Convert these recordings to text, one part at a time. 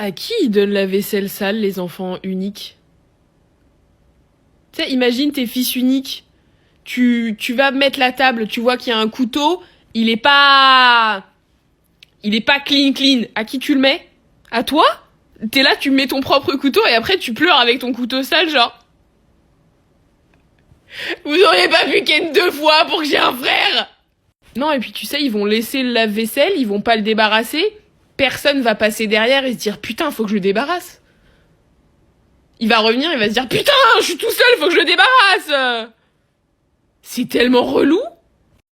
À qui ils donnent la vaisselle sale, les enfants uniques? Tu sais, imagine t'es fils unique. Tu vas mettre la table, tu vois qu'il y a un couteau, il est pas clean. À qui tu le mets? À toi? T'es là, tu mets ton propre couteau et après tu pleures avec ton couteau sale, genre. Vous auriez pas pu ken 2 fois pour que j'ai un frère? Non, et puis tu sais, ils vont laisser le lave-vaisselle, ils vont pas le débarrasser. Personne va passer derrière et se dire putain, faut que je le débarrasse. Il va revenir, il va se dire putain, je suis tout seul, faut que je le débarrasse. C'est tellement relou.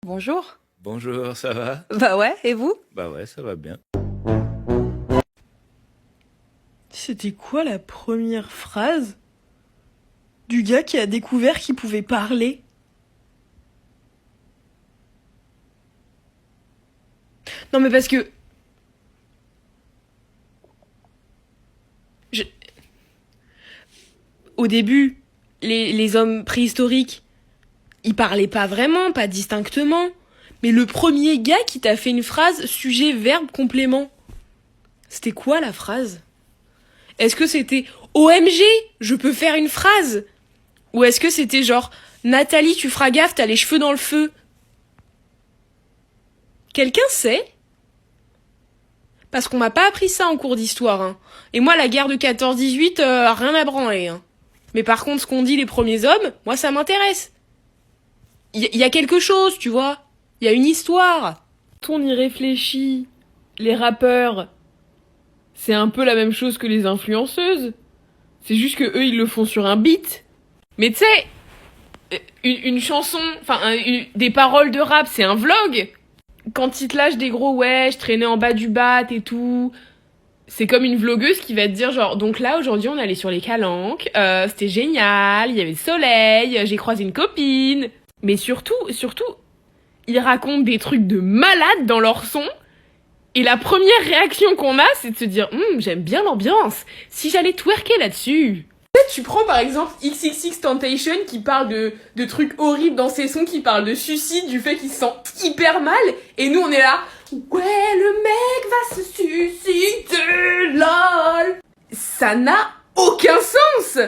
Bonjour. Bonjour, ça va? Bah ouais, et vous? Bah ouais, ça va bien. C'était quoi la première phrase du gars qui a découvert qu'il pouvait parler? Non mais parce que... Au début, les hommes préhistoriques, ils parlaient pas vraiment, pas distinctement. Mais le premier gars qui t'a fait une phrase sujet, verbe, complément, c'était quoi la phrase? Est-ce que c'était OMG, je peux faire une phrase? Ou est-ce que c'était genre Nathalie, tu feras gaffe, t'as les cheveux dans le feu? Quelqu'un sait? Parce qu'on m'a pas appris ça en cours d'histoire, hein. Et moi, la guerre de 14-18, rien à branler, hein. Mais par contre, ce qu'ont dit les premiers hommes, moi, ça m'intéresse. Il y a quelque chose, tu vois. Il y a une histoire. Quand on y réfléchit, les rappeurs, c'est un peu la même chose que les influenceuses. C'est juste que eux, ils le font sur un beat. Mais tu sais, une chanson, enfin, des paroles de rap, c'est un vlog. Quand ils te lâchent des gros ouais, je traînais en bas du bat et tout, c'est comme une vlogueuse qui va te dire genre, donc là, aujourd'hui, on allait sur les Calanques, c'était génial, il y avait le soleil, j'ai croisé une copine. Mais surtout, ils racontent des trucs de malades dans leur son. Et la première réaction qu'on a, c'est de se dire, j'aime bien l'ambiance. Si j'allais twerker là-dessus. Tu prends par exemple XXXTentacion qui parle de trucs horribles dans ses sons, qui parle de suicide, du fait qu'il se sent hyper mal. Et nous, on est là, ouais, le mec va se suicider, lol. Ça n'a aucun sens.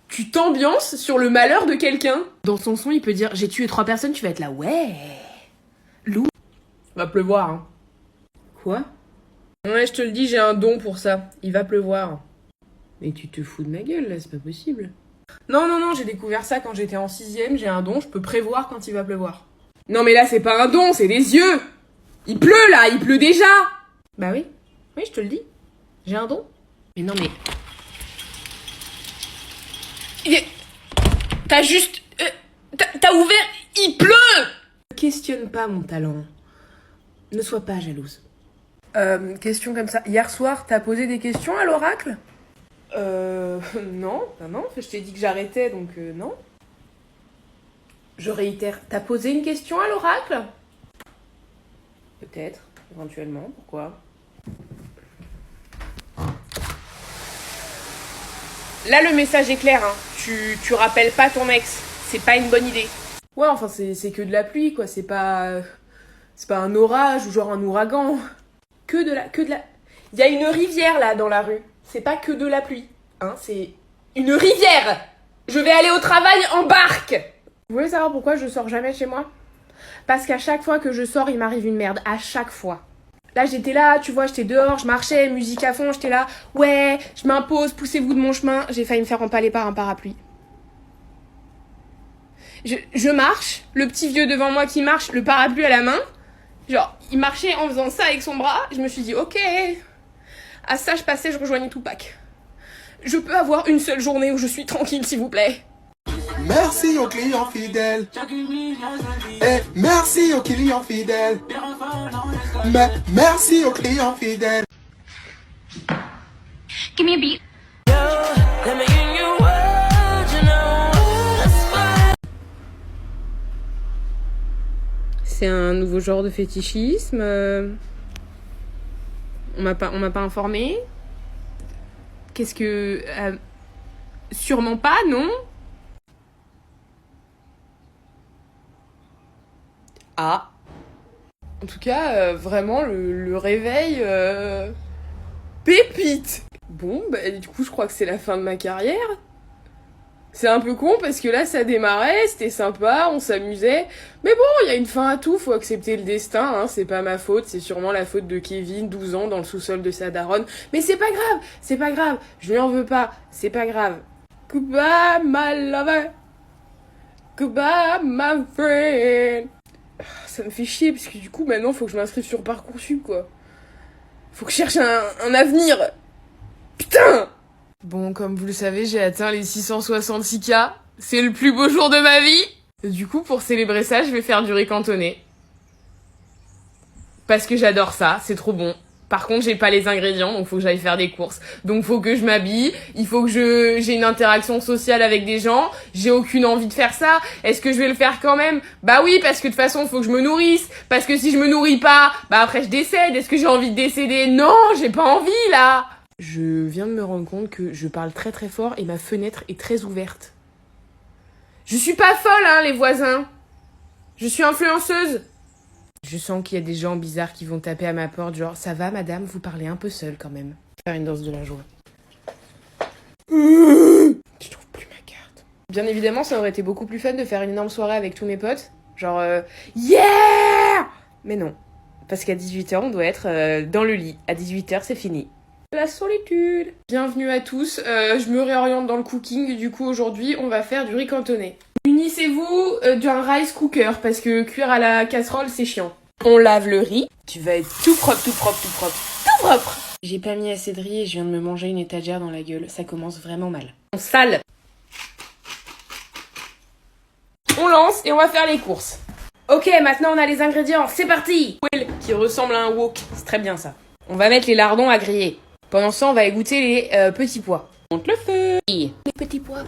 Tu t'ambiances sur le malheur de quelqu'un. Dans son son, il peut dire, j'ai tué 3 personnes, tu vas être là, ouais, loup. Va pleuvoir, hein. Quoi? Ouais, je te le dis, j'ai un don pour ça. Il va pleuvoir. Mais tu te fous de ma gueule, là, c'est pas possible. Non, j'ai découvert ça quand j'étais en 6ème, j'ai un don, je peux prévoir quand il va pleuvoir. Non mais là, c'est pas un don, c'est des yeux. Il pleut, là, il pleut déjà. Bah oui, je te le dis. J'ai un don. Mais non mais... T'as juste... T'as ouvert... Il pleut. Ne questionne pas mon talent. Ne sois pas jalouse. Question comme ça. Hier soir, t'as posé des questions à l'oracle? Non. Je t'ai dit que j'arrêtais, donc non. Je réitère. T'as posé une question à l'oracle? Peut-être, éventuellement, pourquoi? Là, le message est clair, hein. Tu rappelles pas ton ex. C'est pas une bonne idée. Ouais, enfin, c'est que de la pluie, quoi. C'est pas un orage ou genre un ouragan. Que de la... Il y a une rivière, là, dans la rue. C'est pas que de la pluie. Hein, c'est une rivière. Je vais aller au travail en barque. Vous voulez savoir pourquoi je sors jamais de chez moi? Parce qu'à chaque fois que je sors, il m'arrive une merde. À chaque fois. Là, j'étais là, tu vois, j'étais dehors, je marchais, musique à fond, j'étais là. Ouais, je m'impose, poussez-vous de mon chemin. J'ai failli me faire empaler par un parapluie. Je marche, le petit vieux devant moi qui marche, le parapluie à la main. Genre, il marchait en faisant ça avec son bras. Je me suis dit, ok. À ça, je passais, je rejoignais Tupac. Je peux avoir une seule journée où je suis tranquille, s'il vous plaît. Merci aux clients fidèles. Et merci aux clients fidèles. Mais merci aux clients fidèles. Give me a beat. C'est un nouveau genre de fétichisme. On m'a pas informé. Qu'est-ce que... sûrement pas, non? Ah. En tout cas, vraiment, le réveil... pépite. Bon, bah du coup, je crois que c'est la fin de ma carrière. C'est un peu con parce que là, ça démarrait, c'était sympa, on s'amusait. Mais bon, il y a une fin à tout, faut accepter le destin, hein, c'est pas ma faute, c'est sûrement la faute de Kevin, 12 ans, dans le sous-sol de sa daronne. Mais c'est pas grave, je lui en veux pas, c'est pas grave. Goodbye, my lover. Goodbye, my friend. Ça me fait chier parce que du coup, maintenant, faut que je m'inscrive sur Parcoursup, quoi. Faut que je cherche un avenir. Putain! Bon, comme vous le savez, j'ai atteint les 666K. C'est le plus beau jour de ma vie. Et du coup, pour célébrer ça, je vais faire du riz cantonné. Parce que j'adore ça, c'est trop bon. Par contre, j'ai pas les ingrédients, donc faut que j'aille faire des courses. Donc faut que je m'habille, il faut que j'ai une interaction sociale avec des gens. J'ai aucune envie de faire ça. Est-ce que je vais le faire quand même? Bah oui, parce que de toute façon, faut que je me nourrisse. Parce que si je me nourris pas, bah après je décède. Est-ce que j'ai envie de décéder? Non, j'ai pas envie là. Je viens de me rendre compte que je parle très très fort et ma fenêtre est très ouverte. Je suis pas folle, hein, les voisins. Je suis influenceuse. Je sens qu'il y a des gens bizarres qui vont taper à ma porte, genre « Ça va, madame, vous parlez un peu seule quand même. » Faire une danse de la joie. Je trouve plus ma carte. Bien évidemment, ça aurait été beaucoup plus fun de faire une énorme soirée avec tous mes potes. Genre Yeah! Mais non. Parce qu'à 18h, on doit être dans le lit. À 18h, c'est fini. La solitude. Bienvenue à tous. Je me réoriente dans le cooking. Du coup, aujourd'hui, on va faire du riz cantonné. Munissez-vous d'un rice cooker parce que cuire à la casserole, c'est chiant. On lave le riz. Tu vas être tout propre, tout propre, tout propre, tout propre. J'ai pas mis assez de riz et je viens de me manger une étagère dans la gueule. Ça commence vraiment mal. On sale. On lance et on va faire les courses. Ok, maintenant on a les ingrédients. C'est parti. Will qui ressemble à un wok. C'est très bien ça. On va mettre les lardons à griller. Pendant ce temps, on va égoutter les petits pois. Monte le feu. Les petits pois.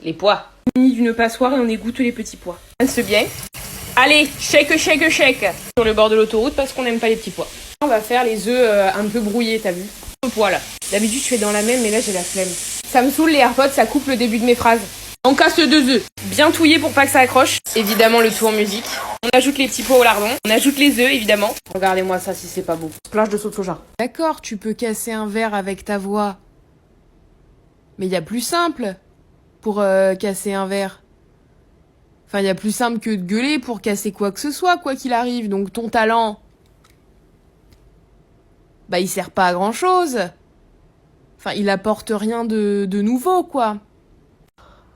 Les pois. Muni d'une passoire et on égoutte les petits pois. C'est bien. Allez, shake, shake, shake. Sur le bord de l'autoroute parce qu'on n'aime pas les petits pois. On va faire les œufs un peu brouillés, t'as vu? Le pois là. D'habitude, je fais dans la même, mais là, j'ai la flemme. Ça me saoule les AirPods, ça coupe le début de mes phrases. On casse 2 œufs. Bien touillé pour pas que ça accroche. Évidemment, le tout en musique. On ajoute les petits pois au lardon. On ajoute les œufs, évidemment. Regardez-moi ça si c'est pas beau. Splash de sauce soja. D'accord, tu peux casser un verre avec ta voix. Mais il y a plus simple pour casser un verre. Enfin, il y a plus simple que de gueuler pour casser quoi que ce soit, quoi qu'il arrive. Donc ton talent, bah il sert pas à grand chose. Enfin, il apporte rien de nouveau, quoi.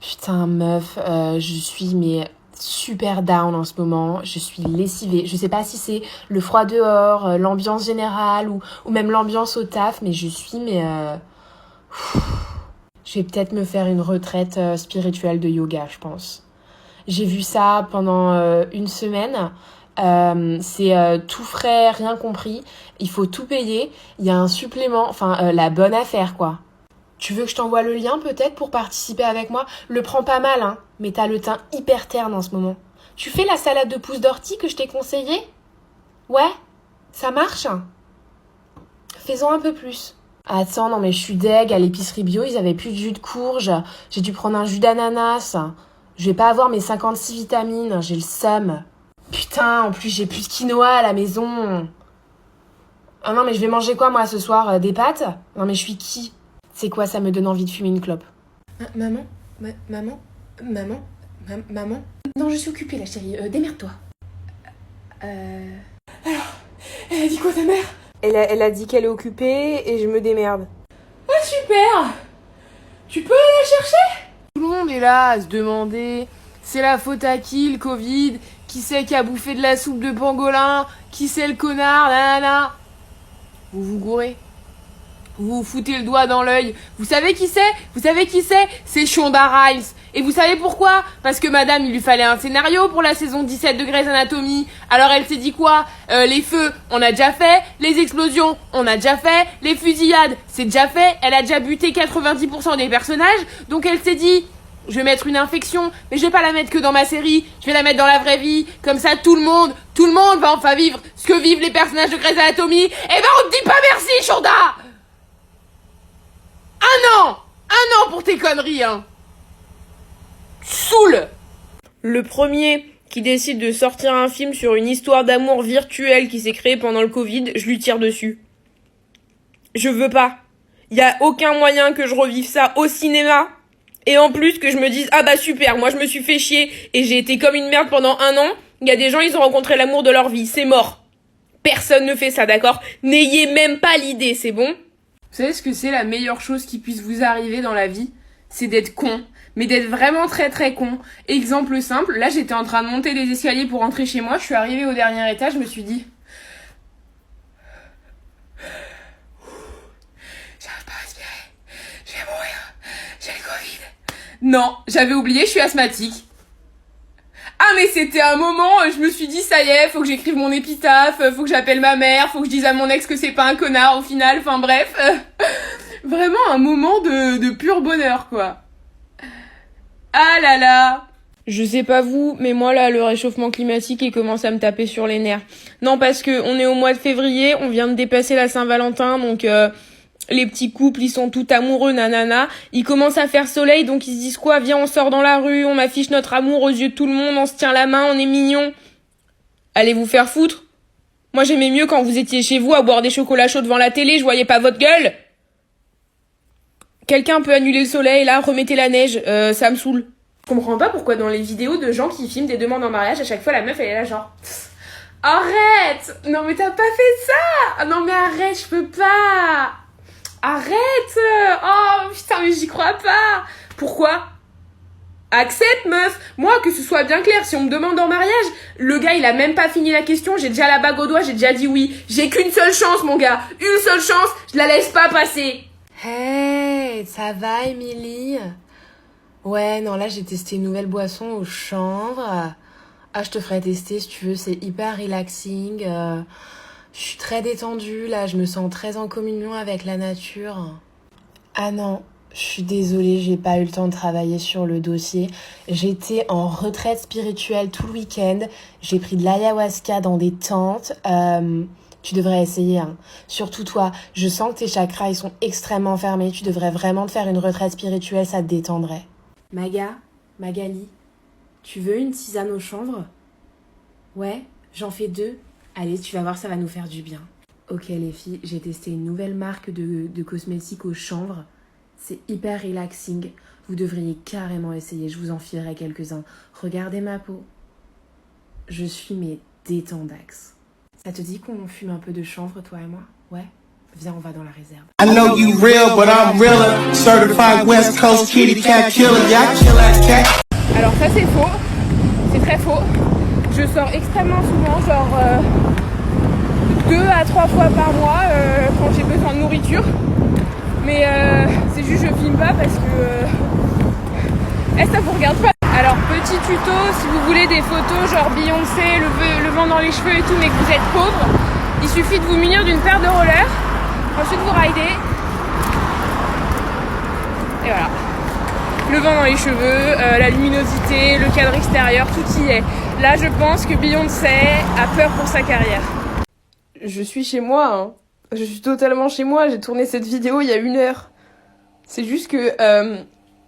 Putain, meuf, je suis super down en ce moment. Je suis lessivée. Je sais pas si c'est le froid dehors, l'ambiance générale ou même l'ambiance au taf, mais je suis je vais peut-être me faire une retraite spirituelle de yoga, je pense. J'ai vu ça pendant une semaine. C'est tout frais, rien compris. Il faut tout payer. Il y a un supplément, enfin la bonne affaire, quoi. Tu veux que je t'envoie le lien peut-être pour participer avec moi? Le prends pas mal, hein, mais t'as le teint hyper terne en ce moment. Tu fais la salade de pousses d'ortie que je t'ai conseillée? Ouais? Ça marche? Fais-en un peu plus. Attends, non mais je suis deg, à l'épicerie bio, ils avaient plus de jus de courge. J'ai dû prendre un jus d'ananas. Je vais pas avoir mes 56 vitamines, j'ai le seum. Putain, en plus j'ai plus de quinoa à la maison. Ah non mais je vais manger quoi moi ce soir? Des pâtes? Non mais je suis qui? C'est quoi, ça me donne envie de fumer une clope. Maman? Maman? Non, je suis occupée là chérie, démerde-toi. Alors, elle a dit quoi ta mère? Elle a dit qu'elle est occupée et je me démerde. Ah super! Tu peux aller la chercher? Tout le monde est là à se demander, c'est la faute à qui le Covid? Qui c'est qui a bouffé de la soupe de pangolin? Qui c'est le connard? Nanana. Vous vous gourrez. Vous vous foutez le doigt dans l'œil. Vous savez qui c'est? C'est Shonda Rhimes. Et vous savez pourquoi? Parce que madame, il lui fallait un scénario pour la saison 17 de Grey's Anatomy. Alors elle s'est dit quoi? Les feux, on a déjà fait. Les explosions, on a déjà fait. Les fusillades, c'est déjà fait. Elle a déjà buté 90% des personnages. Donc elle s'est dit, je vais mettre une infection, mais je vais pas la mettre que dans ma série. Je vais la mettre dans la vraie vie. Comme ça, tout le monde va enfin vivre ce que vivent les personnages de Grey's Anatomy. Eh ben, on te dit pas merci, Shonda! Un an pour tes conneries, hein. Saoule. Le premier qui décide de sortir un film sur une histoire d'amour virtuelle qui s'est créée pendant le Covid, je lui tire dessus. Je veux pas. Y a aucun moyen que je revive ça au cinéma. Et en plus que je me dise, ah bah super, moi je me suis fait chier et j'ai été comme une merde pendant 1 an. Il y a des gens, ils ont rencontré l'amour de leur vie, c'est mort. Personne ne fait ça, d'accord? N'ayez même pas l'idée, c'est bon? Vous savez ce que c'est la meilleure chose qui puisse vous arriver dans la vie? C'est d'être con. Mais d'être vraiment très très con. Exemple simple, là j'étais en train de monter les escaliers pour rentrer chez moi, je suis arrivée au dernier étage, je me suis dit... J'arrive pas à respirer, je vais mourir, j'ai le Covid. Non, j'avais oublié, je suis asthmatique. Ah mais c'était un moment, je me suis dit ça y est, faut que j'écrive mon épitaphe, faut que j'appelle ma mère, faut que je dise à mon ex que c'est pas un connard au final, enfin bref. Vraiment un moment de pur bonheur quoi. Ah là là. Je sais pas vous, mais moi là, le réchauffement climatique, il commence à me taper sur les nerfs. Non, parce que on est au mois de février, on vient de dépasser la Saint-Valentin, donc les petits couples, ils sont tout amoureux, nanana. Il commence à faire soleil, donc ils se disent quoi? Viens, on sort dans la rue, on affiche notre amour aux yeux de tout le monde, on se tient la main, on est mignons. Allez vous faire foutre. Moi, j'aimais mieux quand vous étiez chez vous à boire des chocolats chauds devant la télé, je voyais pas votre gueule. Quelqu'un peut annuler le soleil, là, remettez la neige, ça me saoule. Je comprends pas pourquoi dans les vidéos de gens qui filment des demandes en mariage, à chaque fois la meuf elle est là genre... Arrête! Non mais t'as pas fait ça! Ah non mais arrête, je peux pas! Arrête! Oh putain mais j'y crois pas! Pourquoi? Accepte meuf! Moi que ce soit bien clair, si on me demande en mariage, le gars il a même pas fini la question, j'ai déjà la bague au doigt, j'ai déjà dit oui. J'ai qu'une seule chance mon gars! Une seule chance, je la laisse pas passer! Hey, ça va, Émilie? Ouais, non, là, j'ai testé une nouvelle boisson au chanvre. Ah, je te ferai tester si tu veux, c'est hyper relaxing. Je suis très détendue, là, je me sens très en communion avec la nature. Ah non, je suis désolée, j'ai pas eu le temps de travailler sur le dossier. J'étais en retraite spirituelle tout le week-end. J'ai pris de l'ayahuasca dans des tentes. Tu devrais essayer, hein. Surtout toi, je sens que tes chakras, ils sont extrêmement fermés. Tu devrais vraiment te faire une retraite spirituelle, ça te détendrait. Magali, tu veux une tisane au chanvre? Ouais, j'en fais 2. Allez, tu vas voir, ça va nous faire du bien. Ok les filles, j'ai testé une nouvelle marque de cosmétiques au chanvre. C'est hyper relaxing. Vous devriez carrément essayer, je vous en filerai quelques-uns. Regardez ma peau. Je suis mes détendax. Ça te dit qu'on fume un peu de chanvre, toi et moi? Ouais? Viens, on va dans la réserve. I know you real, but I'm realer. Certified West Coast kitty cat killer. Yeah, I kill that cat. Alors ça c'est faux, c'est très faux. Je sors extrêmement souvent, genre 2 à 3 fois par mois quand j'ai besoin de nourriture. Mais c'est juste je filme pas parce que ça vous regarde pas. Alors petit tuto, si vous voulez des photos genre Beyoncé, le vent dans les cheveux et tout, mais que vous êtes pauvre, il suffit de vous munir d'une paire de rollers, ensuite vous ridez. Et voilà. Le vent dans les cheveux, la luminosité, le cadre extérieur, tout y est. Là, je pense que Beyoncé a peur pour sa carrière. Je suis chez moi, hein. Je suis totalement chez moi. J'ai tourné cette vidéo il y a 1 heure. C'est juste que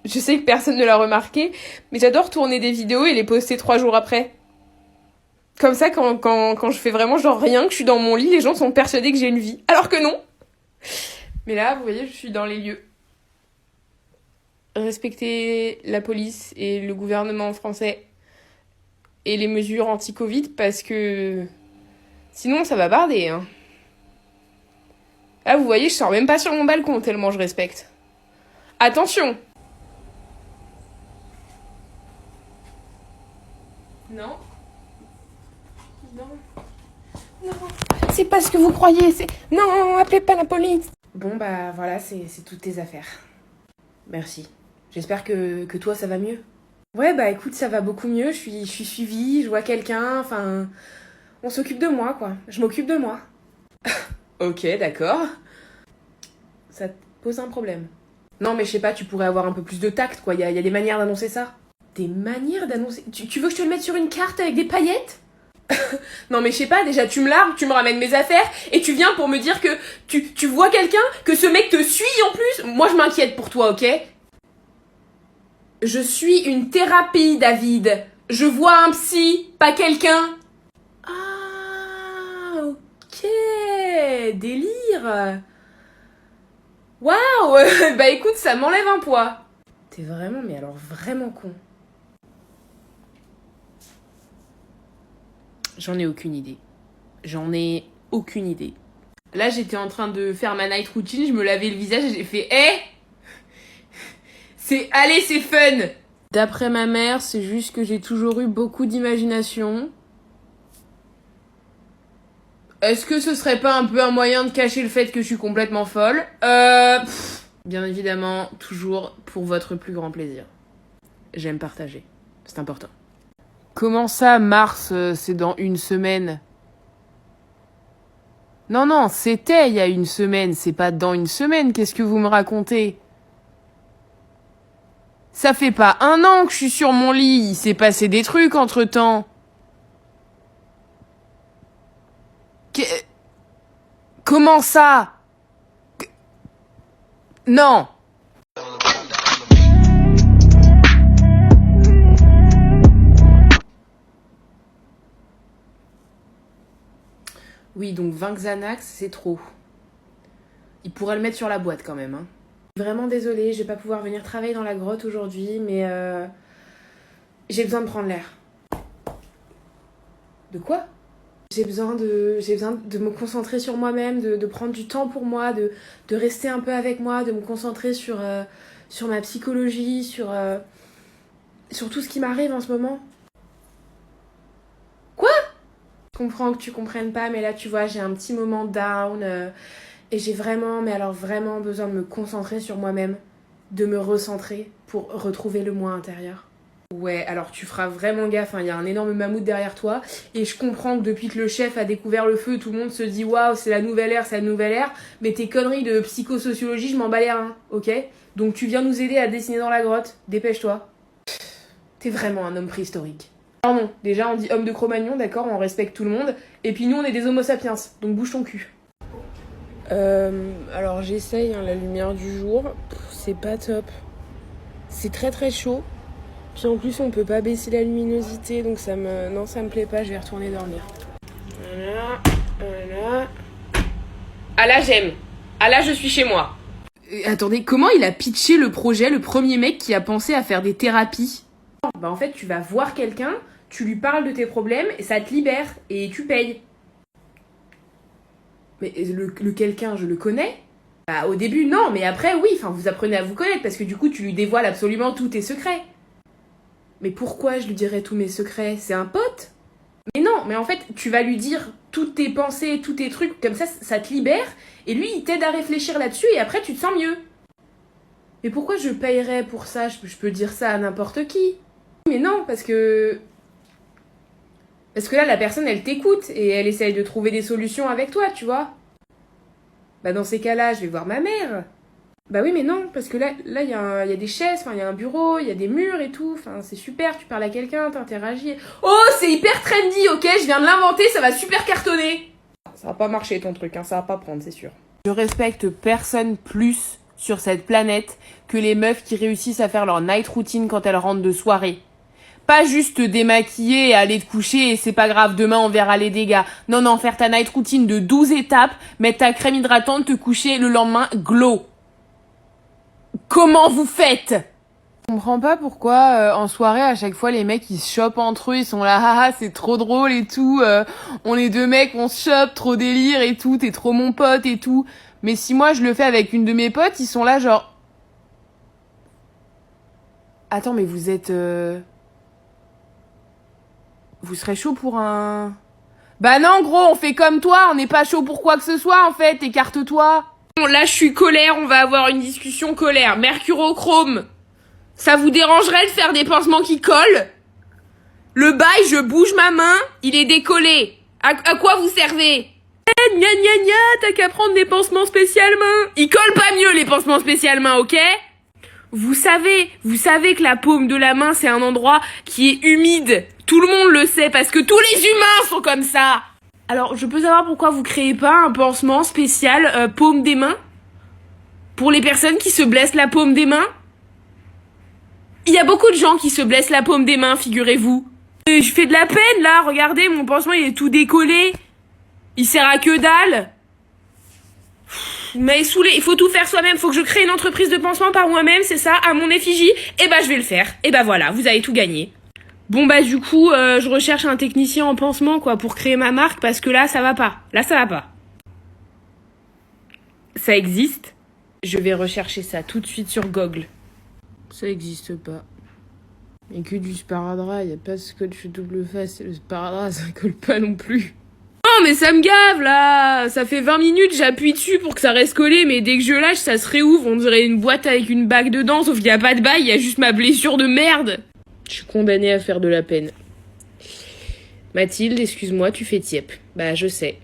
je sais que personne ne l'a remarqué, mais j'adore tourner des vidéos et les poster 3 jours après. Comme ça, quand je fais vraiment genre rien, que je suis dans mon lit, les gens sont persuadés que j'ai une vie. Alors que non. Mais là, vous voyez, je suis dans les lieux. Respecter la police et le gouvernement français et les mesures anti-Covid parce que sinon ça va barder, hein. Là vous voyez, je sors même pas sur mon balcon tellement je respecte. Attention. Non. C'est pas ce que vous croyez, c'est... Non, appelez pas la police. Bon bah voilà, c'est toutes tes affaires. Merci. J'espère que toi, ça va mieux. Ouais, bah écoute, ça va beaucoup mieux. Je suis suivie, je vois quelqu'un, enfin... On s'occupe de moi, quoi. Je m'occupe de moi. Ok, d'accord. Ça te pose un problème. Non, mais je sais pas, tu pourrais avoir un peu plus de tact, quoi. Y a des manières d'annoncer ça. Des manières d'annoncer... Tu veux que je te le mette sur une carte avec des paillettes? Non mais je sais pas, déjà tu me largues, tu me ramènes mes affaires et tu viens pour me dire que tu vois quelqu'un, que ce mec te suit en plus. Moi je m'inquiète pour toi, ok? Je suis une thérapie, David. Je vois un psy, pas quelqu'un. Ah, ok, délire. Waouh. Bah écoute, ça m'enlève un poids. T'es vraiment, mais alors vraiment con. J'en ai aucune idée. J'en ai aucune idée. Là, j'étais en train de faire ma night routine, je me lavais le visage et j'ai fait allez, c'est fun. D'après ma mère, c'est juste que j'ai toujours eu beaucoup d'imagination. Est-ce que ce serait pas un peu un moyen de cacher le fait que je suis complètement folle? Bien évidemment, toujours pour votre plus grand plaisir. J'aime partager. C'est important. Comment ça, mars, c'est dans une semaine? Non, c'était il y a une semaine, c'est pas dans une semaine, qu'est-ce que vous me racontez? Ça fait pas 1 an que je suis sur mon lit, il s'est passé des trucs entre-temps. Comment ça? Non. Oui, donc 20 Xanax, c'est trop. Il pourrait le mettre sur la boîte quand même. Hein. Vraiment désolée, je vais pas pouvoir venir travailler dans la grotte aujourd'hui, mais j'ai besoin de prendre l'air. De quoi? J'ai besoin de me concentrer sur moi-même, de prendre du temps pour moi, de rester un peu avec moi, de me concentrer sur ma psychologie, sur tout ce qui m'arrive en ce moment. Quoi? Je comprends que tu comprennes pas, mais là tu vois, j'ai un petit moment down et j'ai vraiment, mais alors vraiment besoin de me concentrer sur moi-même, de me recentrer pour retrouver le moi intérieur. Ouais, alors tu feras vraiment gaffe, il y a un énorme mammouth derrière toi, et je comprends que depuis que le chef a découvert le feu, tout le monde se dit waouh, c'est la nouvelle ère, mais tes conneries de psychosociologie, je m'en bats les reins, ok? Donc tu viens nous aider à dessiner dans la grotte, dépêche-toi. T'es vraiment un homme préhistorique. Alors non, déjà on dit homme de Cro-Magnon, d'accord, on respecte tout le monde, et puis nous on est des homo sapiens, donc bouge ton cul. Alors j'essaye, la lumière du jour, c'est pas top. C'est très très chaud. Puis en plus, on peut pas baisser la luminosité, donc ça me plaît pas, je vais retourner dormir. Voilà. Ah là, j'aime. Ah là, je suis chez moi. Attendez, comment il a pitché le projet, le premier mec qui a pensé à faire des thérapies? Bah en fait, tu vas voir quelqu'un, tu lui parles de tes problèmes, et ça te libère, et tu payes. Mais le quelqu'un, je le connais? Bah au début, non, mais après, oui, vous apprenez à vous connaître, parce que du coup, tu lui dévoiles absolument tous tes secrets. Mais pourquoi je lui dirais tous mes secrets? C'est un pote? Mais non, mais en fait, tu vas lui dire toutes tes pensées, tous tes trucs, comme ça te libère, et lui, il t'aide à réfléchir là-dessus, et après, tu te sens mieux. Mais pourquoi je payerais pour ça? Je peux dire ça à n'importe qui. Mais non, parce que là, la personne, elle t'écoute, et elle essaye de trouver des solutions avec toi, tu vois. Bah dans ces cas-là, je vais voir ma mère. Bah oui, mais non, parce que là, il y a des chaises, il y a un bureau, il y a des murs et tout. C'est super, tu parles à quelqu'un, t'interagis. Oh, c'est hyper trendy, ok? Je viens de l'inventer, ça va super cartonner. Ça va pas marcher ton truc, ça va pas prendre, c'est sûr. Je respecte personne plus sur cette planète que les meufs qui réussissent à faire leur night routine quand elles rentrent de soirée. Pas juste te démaquiller et aller te coucher et c'est pas grave, demain on verra les dégâts. Non, faire ta night routine de 12 étapes, mettre ta crème hydratante, te coucher le lendemain, glow. Comment vous faites? Je comprends pas pourquoi en soirée à chaque fois les mecs ils se chopent entre eux, ils sont là haha c'est trop drôle et tout, on est deux mecs, on se chope, trop délire et tout, t'es trop mon pote et tout. Mais si moi je le fais avec une de mes potes, ils sont là genre... Attends mais vous êtes... Vous serez chaud pour un... Bah non gros, on fait comme toi, on n'est pas chaud pour quoi que ce soit en fait, écarte-toi. Bon, là, je suis colère, on va avoir une discussion colère. Mercurochrome, ça vous dérangerait de faire des pansements qui collent? Le bail, je bouge ma main, il est décollé. À quoi vous servez? Gna gna gna, t'as qu'à prendre des pansements spécialement. Ils collent pas mieux, les pansements spécialement, ok? Vous savez que la paume de la main, c'est un endroit qui est humide. Tout le monde le sait, parce que tous les humains sont comme ça. Alors, je peux savoir pourquoi vous créez pas un pansement spécial paume des mains? Pour les personnes qui se blessent la paume des mains? Il y a beaucoup de gens qui se blessent la paume des mains, figurez-vous. Je fais de la peine, là, regardez, mon pansement, il est tout décollé. Il sert à que dalle. Vous m'avez saoulé, il faut tout faire soi-même, faut que je crée une entreprise de pansement par moi-même, c'est ça, à mon effigie. Et bah je vais le faire. Et bah voilà, vous avez tout gagné. Bon bah du coup, je recherche un technicien en pansement quoi pour créer ma marque parce que là ça va pas. Là ça va pas. Ça existe? Je vais rechercher ça tout de suite sur Google. Ça existe pas. Il y a que du sparadrap, y a pas de scotch double face et le sparadrap ça colle pas non plus. Non mais ça me gave là. Ça fait 20 minutes, j'appuie dessus pour que ça reste collé, mais dès que je lâche ça se réouvre. On dirait une boîte avec une bague dedans, sauf qu'il y a pas de bague, il y a juste ma blessure de merde. Je suis condamnée à faire de la peine. Mathilde, excuse-moi, tu fais tiep. Bah je sais.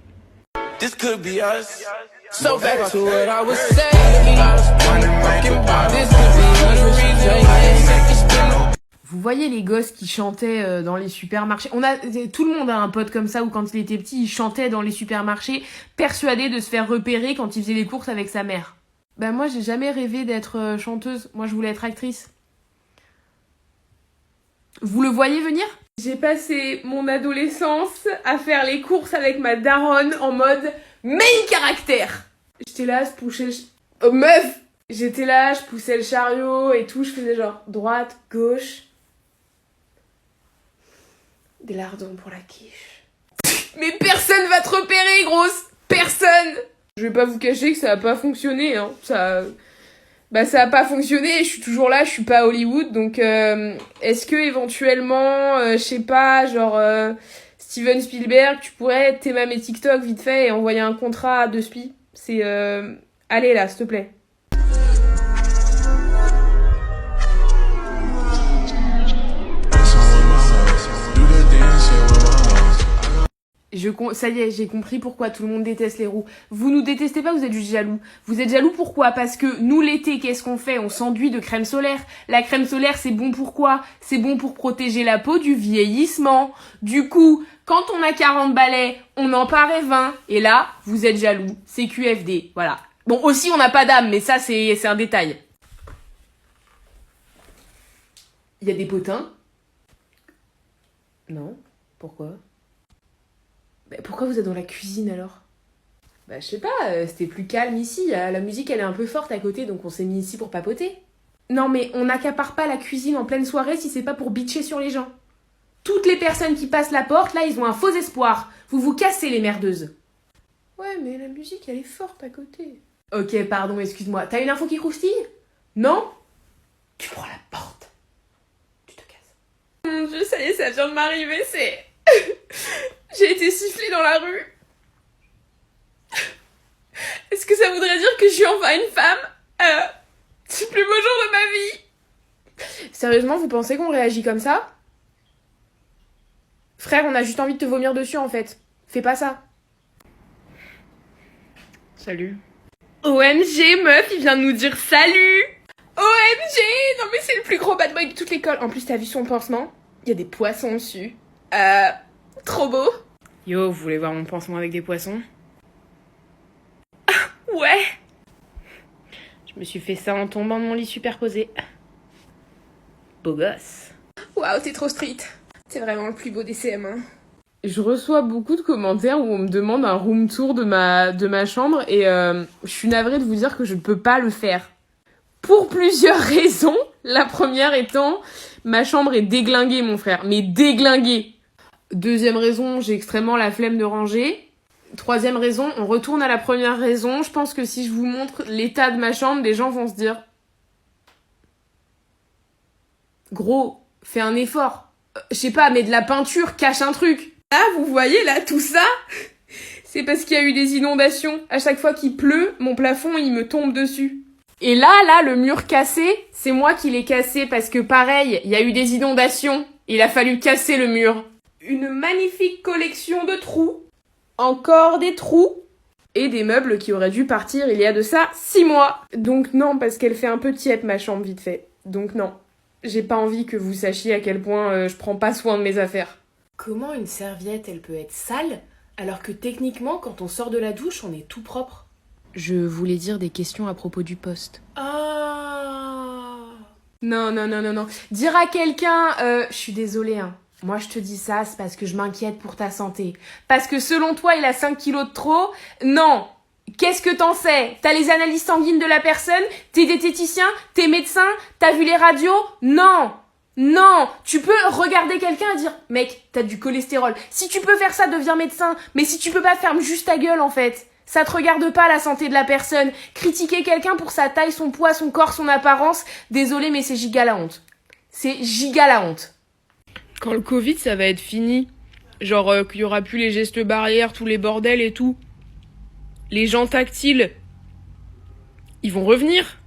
This could be us. So back to what I was saying. I was fucking about this could be the reason. Vous voyez les gosses qui chantaient dans les supermarchés. Tout le monde a un pote comme ça où quand il était petit, il chantait dans les supermarchés, persuadé de se faire repérer quand il faisait les courses avec sa mère. Bah moi j'ai jamais rêvé d'être chanteuse. Moi je voulais être actrice. Vous le voyez venir ? J'ai passé mon adolescence à faire les courses avec ma daronne en mode main caractère. J'étais là, je poussais oh meuf ! J'étais là, je poussais le chariot et tout, je faisais genre droite, gauche. Des lardons pour la quiche. Mais personne va te repérer, grosse! Personne! Je vais pas vous cacher que ça a pas fonctionné, hein. Ça a pas fonctionné, je suis toujours là, je suis pas à Hollywood, donc est-ce que éventuellement, je sais pas, genre Steven Spielberg, tu pourrais t'aimer mes TikTok vite fait et envoyer un contrat de spi? C'est allez là, s'il te plaît. Ça y est, j'ai compris pourquoi tout le monde déteste les roues. Vous nous détestez pas, vous êtes juste jaloux. Vous êtes jaloux pourquoi? Parce que nous, l'été, qu'est-ce qu'on fait? On s'enduit de crème solaire. La crème solaire, c'est bon pour quoi? C'est bon pour protéger la peau du vieillissement. Du coup, quand on a 40 balais, on en paraît 20. Et là, vous êtes jaloux. C'est QFD, voilà. Bon, aussi, on n'a pas d'âme, mais ça, c'est un détail. Il y a des potins? Non. Pourquoi? Bah, pourquoi vous êtes dans la cuisine alors? Bah je sais pas, c'était plus calme ici, la musique elle est un peu forte à côté donc on s'est mis ici pour papoter. Non mais on n'accapare pas la cuisine en pleine soirée si c'est pas pour bitcher sur les gens. Toutes les personnes qui passent la porte, là ils ont un faux espoir. Vous vous cassez les merdeuses. Ouais mais la musique elle est forte à côté. Ok pardon, excuse-moi, t'as une info qui croustille? Non? Tu prends la porte. Tu te casses. Mon Dieu, ça y est, ça vient de m'arriver, c'est... J'ai été sifflée dans la rue. Est-ce que ça voudrait dire que je suis enfin une femme? C'est le plus beau jour de ma vie. Sérieusement, vous pensez qu'on réagit comme ça? Frère, on a juste envie de te vomir dessus en fait. Fais pas ça. Salut. OMG, meuf, il vient de nous dire salut. OMG, non mais c'est le plus gros bad boy de toute l'école. En plus, t'as vu son pansement? Il y a des poissons dessus. Trop beau. Yo, vous voulez voir mon pansement avec des poissons? Ah, ouais. Je me suis fait ça en tombant de mon lit superposé. Beau gosse. Waouh, t'es trop street. C'est vraiment le plus beau des CM1. Je reçois beaucoup de commentaires où on me demande un room tour de ma chambre et je suis navrée de vous dire que je ne peux pas le faire. Pour plusieurs raisons. La première étant, ma chambre est déglinguée, mon frère. Mais déglinguée. Deuxième raison, j'ai extrêmement la flemme de ranger. Troisième raison, on retourne à la première raison. Je pense que si je vous montre l'état de ma chambre, les gens vont se dire... Gros, fais un effort. Je sais pas, mets de la peinture, cache un truc. Là, vous voyez, là, tout ça, c'est parce qu'il y a eu des inondations. À chaque fois qu'il pleut, mon plafond, il me tombe dessus. Et là, le mur cassé, c'est moi qui l'ai cassé parce que pareil, il y a eu des inondations. Il a fallu casser le mur. Une magnifique collection de trous. Encore des trous. Et des meubles qui auraient dû partir il y a de ça 6 mois. Donc non, parce qu'elle fait un peu tiède ma chambre vite fait. Donc non. J'ai pas envie que vous sachiez à quel point je prends pas soin de mes affaires. Comment une serviette, elle peut être sale, alors que techniquement, quand on sort de la douche, on est tout propre? Je voulais dire des questions à propos du poste. Ah. Non. Dire à quelqu'un, je suis désolée, hein. Moi, je te dis ça, c'est parce que je m'inquiète pour ta santé. Parce que selon toi, il a 5 kilos de trop? Non. Qu'est-ce que t'en sais? T'as les analyses sanguines de la personne? T'es diététicien? T'es médecin? T'as vu les radios? Non! Non! Tu peux regarder quelqu'un et dire, mec, t'as du cholestérol. Si tu peux faire ça, deviens médecin. Mais si tu peux pas, ferme juste ta gueule, en fait. Ça te regarde pas, la santé de la personne. Critiquer quelqu'un pour sa taille, son poids, son corps, son apparence, désolé, mais c'est giga la honte. C'est giga la honte. Quand le Covid, ça va être fini. Genre qu'il y aura plus les gestes barrières, tous les bordels et tout. Les gens tactiles, ils vont revenir.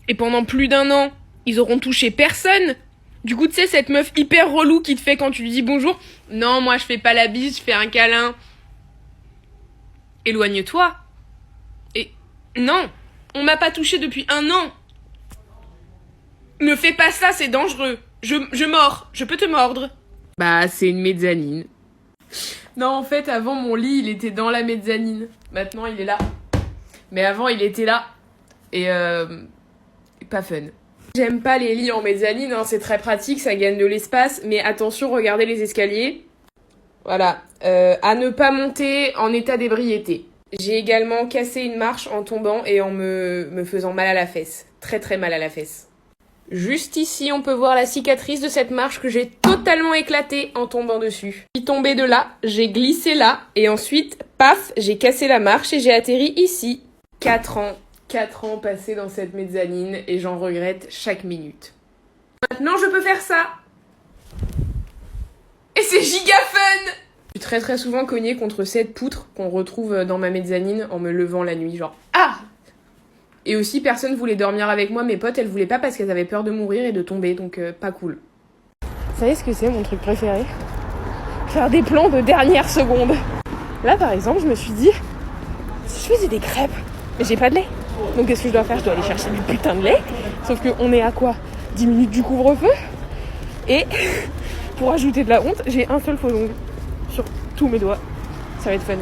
Et pendant plus d'1 an, ils auront touché personne. Du coup, tu sais, cette meuf hyper relou qui te fait quand tu lui dis bonjour. Non, moi je fais pas la bise, je fais un câlin. Éloigne-toi. Et non, on m'a pas touché depuis 1 an. Ne fais pas ça, c'est dangereux. Je mords, je peux te mordre. Bah, c'est une mezzanine. Non, en fait, avant, mon lit, il était dans la mezzanine. Maintenant, il est là. Mais avant, il était là. Et pas fun. J'aime pas les lits en mezzanine, hein, c'est très pratique, ça gagne de l'espace. Mais attention, regardez les escaliers. Voilà. À ne pas monter en état d'ébriété. J'ai également cassé une marche en tombant et en me faisant mal à la fesse. Très très mal à la fesse. Juste ici, on peut voir la cicatrice de cette marche que j'ai totalement éclatée en tombant dessus. Je suis tombée de là, j'ai glissé là, et ensuite, paf, j'ai cassé la marche et j'ai atterri ici. 4 ans passés dans cette mezzanine, et j'en regrette chaque minute. Maintenant, je peux faire ça. Et c'est giga fun! Je suis très très souvent cognée contre cette poutre qu'on retrouve dans ma mezzanine en me levant la nuit, genre « Ah !» Et aussi, personne voulait dormir avec moi. Mes potes, elles voulaient pas parce qu'elles avaient peur de mourir et de tomber, donc pas cool. Vous savez ce que c'est mon truc préféré? Faire des plans de dernière seconde. Là, par exemple, je me suis dit, si je faisais des crêpes, mais j'ai pas de lait. Donc qu'est-ce que je dois faire? Je dois aller chercher du putain de lait. Sauf qu'on est à quoi? 10 minutes du couvre-feu. Et pour ajouter de la honte, j'ai un seul faux ongle sur tous mes doigts. Ça va être fun.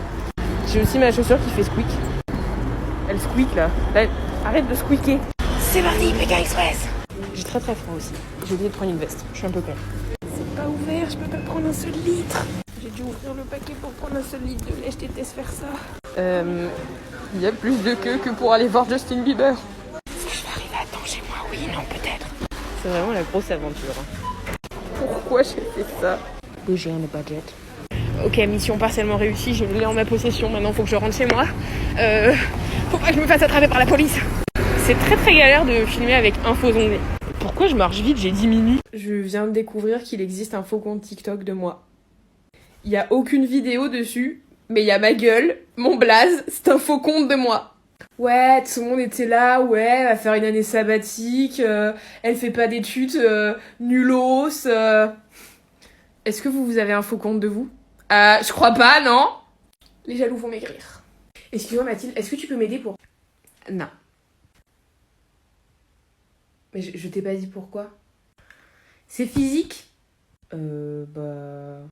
J'ai aussi ma chaussure qui fait squeak. Elle squeak là. Arrête de squeaker. C'est parti, Pékin Express. J'ai très très froid aussi. J'ai oublié de prendre une veste. Je suis un peu con. C'est pas ouvert, je peux pas prendre un seul litre. J'ai dû ouvrir le paquet pour prendre un seul litre de lait. Je déteste faire ça. Il y a plus de queue que pour aller voir Justin Bieber. Est-ce que je vais arriver à temps chez moi? Oui, non, peut-être. C'est vraiment la grosse aventure. Pourquoi j'ai fait ça? Bouger on a budget. Ok, mission partiellement réussie. J'ai le lait en ma possession. Maintenant, faut que je rentre chez moi. Faut pas que je me fasse attraper par la police. C'est très très galère de filmer avec un faux ongle. Pourquoi je marche vite? J'ai 10 minutes. Je viens de découvrir qu'il existe un faux compte TikTok de moi. Il y a aucune vidéo dessus, mais il y a ma gueule, mon blaze, c'est un faux compte de moi. Ouais, tout le monde était là, ouais, elle va faire une année sabbatique, elle fait pas d'études, nullos. Est-ce que vous avez un faux compte de vous? Je crois pas, non? Les jaloux vont maigrir. Excuse-moi Mathilde, est-ce que tu peux m'aider pour... Non. Mais je t'ai pas dit pourquoi. C'est physique? Non.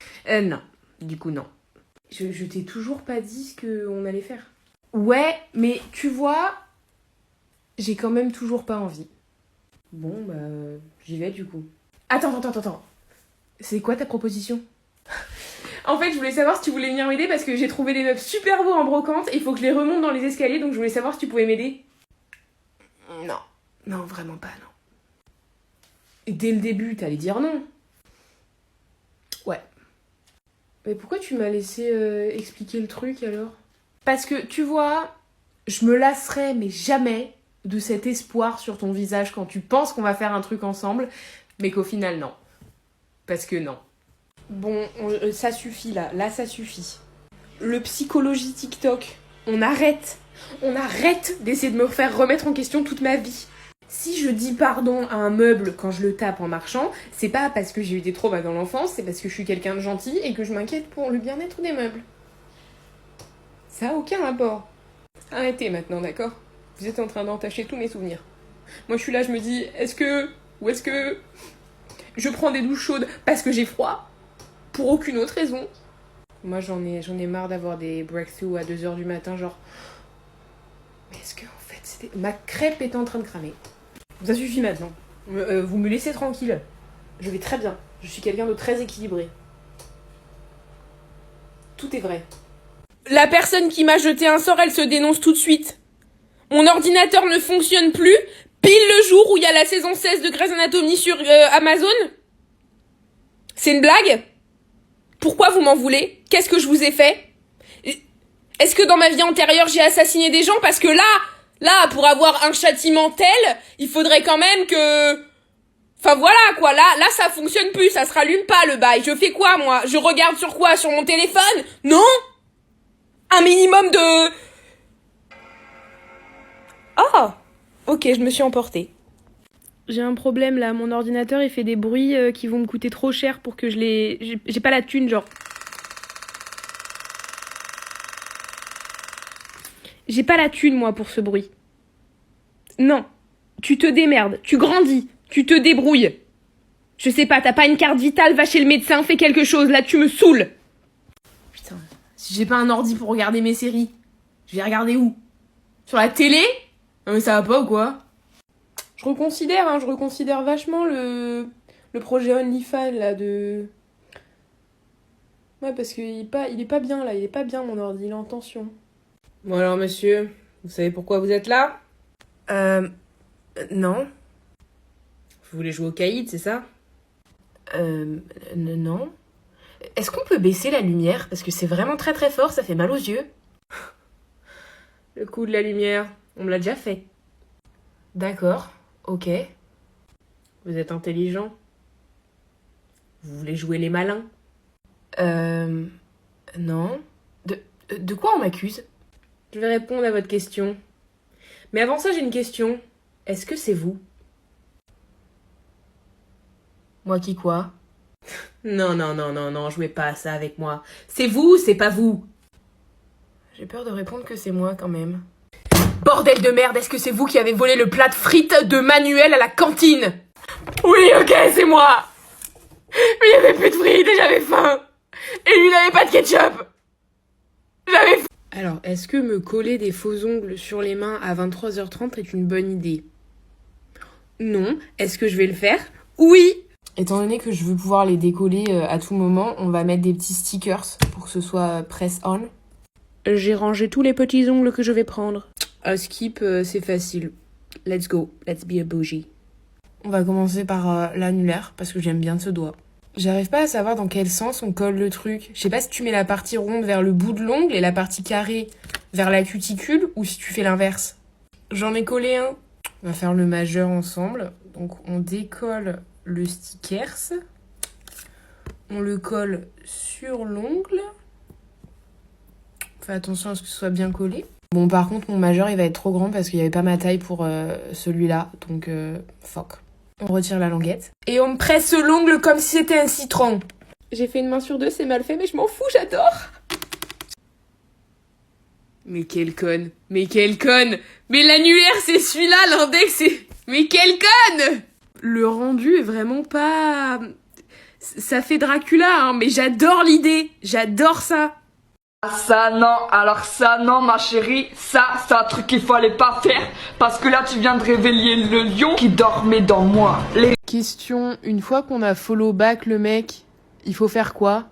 Du coup, non. Je t'ai toujours pas dit ce qu'on allait faire. Ouais, mais tu vois, j'ai quand même toujours pas envie. Bon, j'y vais du coup. Attends. C'est quoi ta proposition? En fait, je voulais savoir si tu voulais venir m'aider parce que j'ai trouvé des meubles super beaux en brocante et il faut que je les remonte dans les escaliers, donc je voulais savoir si tu pouvais m'aider. Non, vraiment pas, non. Et dès le début, t'allais dire non. Ouais. Mais pourquoi tu m'as laissé expliquer le truc alors? Parce que, tu vois, je me lasserai, mais jamais, de cet espoir sur ton visage quand tu penses qu'on va faire un truc ensemble, mais qu'au final, non. Parce que non. Bon, ça suffit là. Là, ça suffit. Le psychologie TikTok, on arrête d'essayer de me faire remettre en question toute ma vie. Si je dis pardon à un meuble quand je le tape en marchant, c'est pas parce que j'ai eu des traumas dans l'enfance, c'est parce que je suis quelqu'un de gentil et que je m'inquiète pour le bien-être des meubles. Ça a aucun rapport. Arrêtez maintenant, d'accord? Vous êtes en train d'entacher tous mes souvenirs. Moi, je suis là, je me dis, est-ce que je prends des douches chaudes parce que j'ai froid? Pour aucune autre raison. Moi, j'en ai marre d'avoir des breakthroughs à 2h du matin, genre... Mais est-ce que, en fait, c'était... Ma crêpe était en train de cramer. Ça suffit maintenant. Vous me laissez tranquille. Je vais très bien. Je suis quelqu'un de très équilibré. Tout est vrai. La personne qui m'a jeté un sort, elle se dénonce tout de suite. Mon ordinateur ne fonctionne plus, pile le jour où il y a la saison 16 de Grey's Anatomy sur Amazon. C'est une blague? Pourquoi vous m'en voulez? Qu'est-ce que je vous ai fait? Est-ce que dans ma vie antérieure, j'ai assassiné des gens? Parce que là, pour avoir un châtiment tel, il faudrait quand même que... Enfin voilà quoi, là ça fonctionne plus, ça se rallume pas le bail. Je fais quoi moi? Je regarde sur quoi? Sur mon téléphone? Non? Un minimum de... Oh! Ok, je me suis emportée. J'ai un problème là, mon ordinateur il fait des bruits qui vont me coûter trop cher pour que je les... J'ai pas la thune genre. J'ai pas la thune moi pour ce bruit. Non. Tu te démerdes, tu grandis, tu te débrouilles. Je sais pas, t'as pas une carte vitale, va chez le médecin, fais quelque chose, là tu me saoules. Putain, si j'ai pas un ordi pour regarder mes séries, je vais regarder où? Sur la télé? Non mais ça va pas ou quoi? Je reconsidère vachement le projet OnlyFans là de... Ouais parce qu'il est pas bien là, il est pas bien mon ordi, il est en tension. Bon alors monsieur, vous savez pourquoi vous êtes là? Non. Vous voulez jouer au caïd, c'est ça? Non. Est-ce qu'on peut baisser la lumière? Parce que c'est vraiment très très fort, ça fait mal aux yeux. Le coup de la lumière, on me l'a déjà fait. D'accord, ok. Vous êtes intelligent. Vous voulez jouer les malins? Non. De quoi on m'accuse? Je vais répondre à votre question. Mais avant ça, j'ai une question. Est-ce que c'est vous? Moi qui quoi? Non, jouez pas à ça avec moi. C'est vous, c'est pas vous. J'ai peur de répondre que c'est moi quand même. Bordel de merde, est-ce que c'est vous qui avez volé le plat de frites de Manuel à la cantine? Oui, ok, c'est moi. Mais il y avait plus de frites et j'avais faim. Et lui, il avait pas de ketchup. J'avais faim. Alors, est-ce que me coller des faux ongles sur les mains à 23h30 est une bonne idée? Non. Est-ce que je vais le faire? Oui. Étant donné que je veux pouvoir les décoller à tout moment, on va mettre des petits stickers pour que ce soit press on. J'ai rangé tous les petits ongles que je vais prendre. Skip, c'est facile. Let's go. Let's be a bougie. On va commencer par l'annulaire, parce que j'aime bien ce doigt. J'arrive pas à savoir dans quel sens on colle le truc. Je sais pas si tu mets la partie ronde vers le bout de l'ongle et la partie carrée vers la cuticule, ou si tu fais l'inverse. J'en ai collé un. On va faire le majeur ensemble. Donc on décolle le stickers. On le colle sur l'ongle. Fais attention à ce que ce soit bien collé. Bon, par contre, mon majeur, il va être trop grand parce qu'il n'y avait pas ma taille pour celui-là. Donc, fuck. On retire la languette. Et on me presse l'ongle comme si c'était un citron. J'ai fait une main sur deux, c'est mal fait, mais je m'en fous, j'adore. Mais quelle conne. Mais l'annulaire, c'est celui-là, l'index, c'est... Mais quelle conne. Le rendu est vraiment pas... Ça fait Dracula, hein, mais j'adore l'idée. J'adore ça. Ça non ma chérie, ça c'est un truc qu'il fallait pas faire parce que là tu viens de réveiller le lion qui dormait dans moi. Question, une fois qu'on a follow back le mec, il faut faire quoi?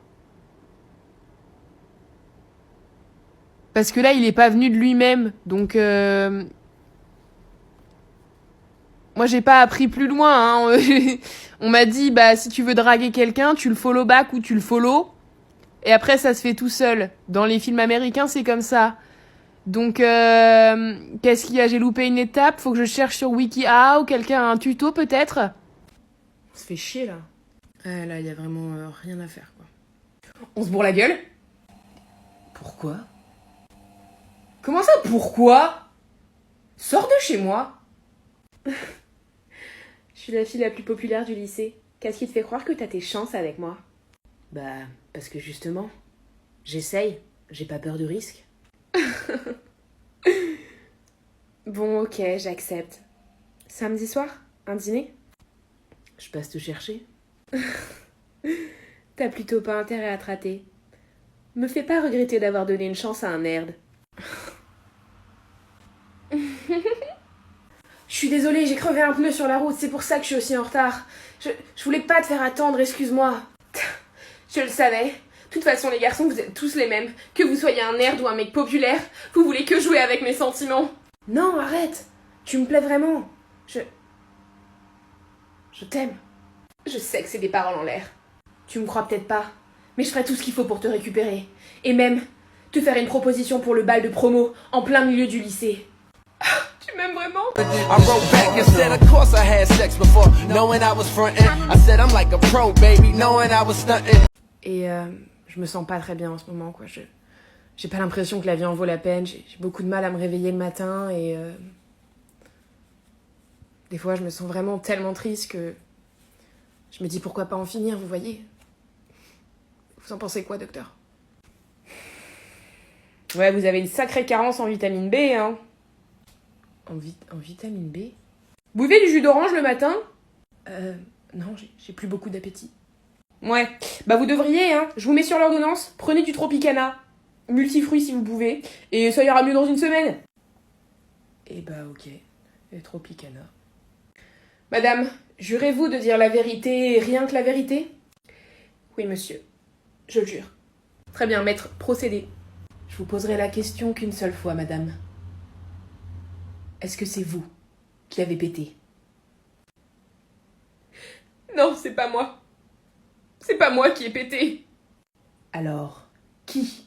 Parce que là il est pas venu de lui-même, donc moi j'ai pas appris plus loin, hein. On m'a dit bah si tu veux draguer quelqu'un, tu le follow back ou tu le follow. Et après, ça se fait tout seul. Dans les films américains, c'est comme ça. Donc, qu'est-ce qu'il y a? J'ai loupé une étape. Faut que je cherche sur WikiHow. Quelqu'un a un tuto, peut-être? On se fait chier, là. Ah, là, il y a vraiment rien à faire, quoi. On se bourre la gueule? Pourquoi? Comment ça, pourquoi? Sors de chez moi. Je suis la fille la plus populaire du lycée. Qu'est-ce qui te fait croire que t'as tes chances avec moi? Bah, parce que justement, j'essaye, j'ai pas peur du risque. Bon, ok, j'accepte. Samedi soir, un dîner? Je passe te chercher. T'as plutôt pas intérêt à te rater. Me fais pas regretter d'avoir donné une chance à un nerd. Je suis désolée, j'ai crevé un pneu sur la route, c'est pour ça que je suis aussi en retard. Je voulais pas te faire attendre, excuse-moi. Je le savais. De toute façon, les garçons, vous êtes tous les mêmes. Que vous soyez un nerd ou un mec populaire, vous voulez que jouer avec mes sentiments. Non, arrête. Tu me plais vraiment. Je t'aime. Je sais que c'est des paroles en l'air. Tu me crois peut-être pas, mais je ferai tout ce qu'il faut pour te récupérer. Et même, te faire une proposition pour le bal de promo en plein milieu du lycée. Tu m'aimes vraiment? I wrote back and said, of course I had sex before, knowing I was frontin'. I said I'm like a pro, baby, knowing I was stuntin'. Et je me sens pas très bien en ce moment, quoi. J'ai pas l'impression que la vie en vaut la peine. J'ai beaucoup de mal à me réveiller le matin et des fois je me sens vraiment tellement triste que je me dis pourquoi pas en finir, vous voyez. Vous en pensez quoi, docteur? Ouais, vous avez une sacrée carence en vitamine B, hein. En vitamine B? Buvez du jus d'orange le matin? Non, j'ai plus beaucoup d'appétit. Ouais, bah vous devriez, hein. Je vous mets sur l'ordonnance, prenez du Tropicana. Multifruits si vous pouvez, et ça ira mieux dans une semaine. Eh bah ok, et Tropicana. Madame, jurez-vous de dire la vérité, rien que la vérité? Oui, monsieur, je le jure. Très bien, maître, procédez. Je vous poserai la question qu'une seule fois, madame. Est-ce que c'est vous qui avez pété? Non, c'est pas moi. C'est pas moi qui ai pété. Alors, qui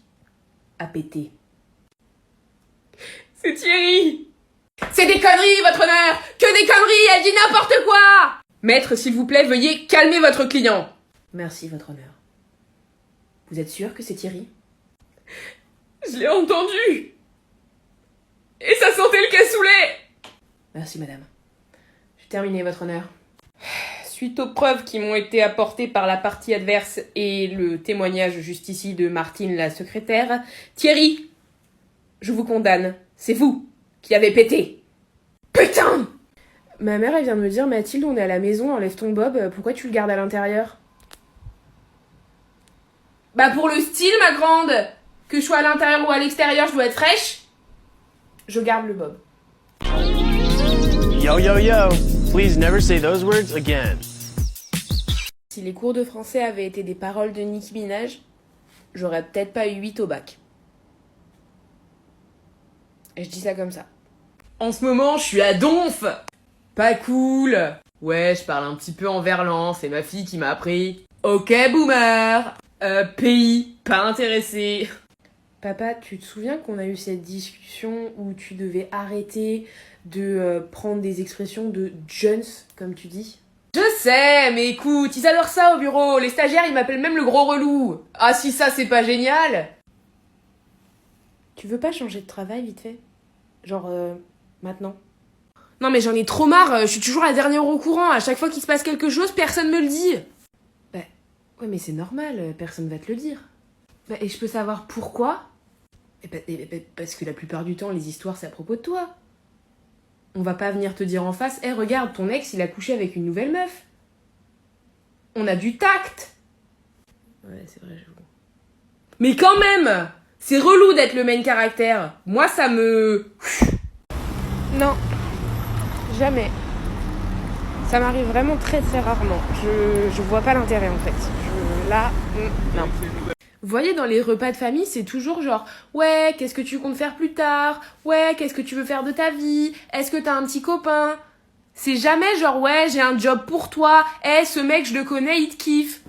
a pété? C'est Thierry. C'est des conneries, votre honneur. Que des conneries, elle dit n'importe quoi. Maître, s'il vous plaît, veuillez calmer votre client. Merci, votre honneur. Vous êtes sûr que c'est Thierry? Je l'ai entendu. Et ça sentait le cassoulet. Merci, madame. J'ai terminé, votre honneur. Suite aux preuves qui m'ont été apportées par la partie adverse et le témoignage juste ici de Martine, la secrétaire, Thierry, je vous condamne. C'est vous qui avez pété. Putain! Ma mère, elle vient de me dire, Mathilde, on est à la maison, enlève ton bob, pourquoi tu le gardes à l'intérieur? Bah pour le style, ma grande! Que je sois à l'intérieur ou à l'extérieur, je dois être fraîche. Je garde le bob. Yo, yo, yo. Please never say those words again. Si les cours de français avaient été des paroles de Nicki Minaj, j'aurais peut-être pas eu 8 au bac. Et je dis ça comme ça. En ce moment, je suis à Donf. Pas cool. Ouais, je parle un petit peu en verlan, c'est ma fille qui m'a appris. Ok, boomer. Pays, pas intéressé. Papa, tu te souviens qu'on a eu cette discussion où tu devais arrêter de prendre des expressions de Jones, comme tu dis? Je sais, mais écoute, ils adorent ça au bureau. Les stagiaires, ils m'appellent même le gros relou. Ah si ça, c'est pas génial. Tu veux pas changer de travail, vite fait? Genre, maintenant? Non mais j'en ai trop marre, je suis toujours la dernière au courant. À chaque fois qu'il se passe quelque chose, personne me le dit. Bah, ouais mais c'est normal, personne va te le dire. Bah, et je peux savoir pourquoi? Parce que la plupart du temps, les histoires, c'est à propos de toi. On va pas venir te dire en face, hey, regarde, ton ex, il a couché avec une nouvelle meuf. On a du tact. Ouais, c'est vrai, j'avoue. Mais quand même, c'est relou d'être le main caractère. Moi, ça me... Non, jamais. Ça m'arrive vraiment très très rarement. Je vois pas l'intérêt en fait. Là, non. Vous voyez, dans les repas de famille, c'est toujours genre « Ouais, qu'est-ce que tu comptes faire plus tard? Ouais, qu'est-ce que tu veux faire de ta vie? Est-ce que t'as un petit copain ?» C'est jamais genre « Ouais, j'ai un job pour toi. Eh, ce mec, je le connais, il te kiffe. »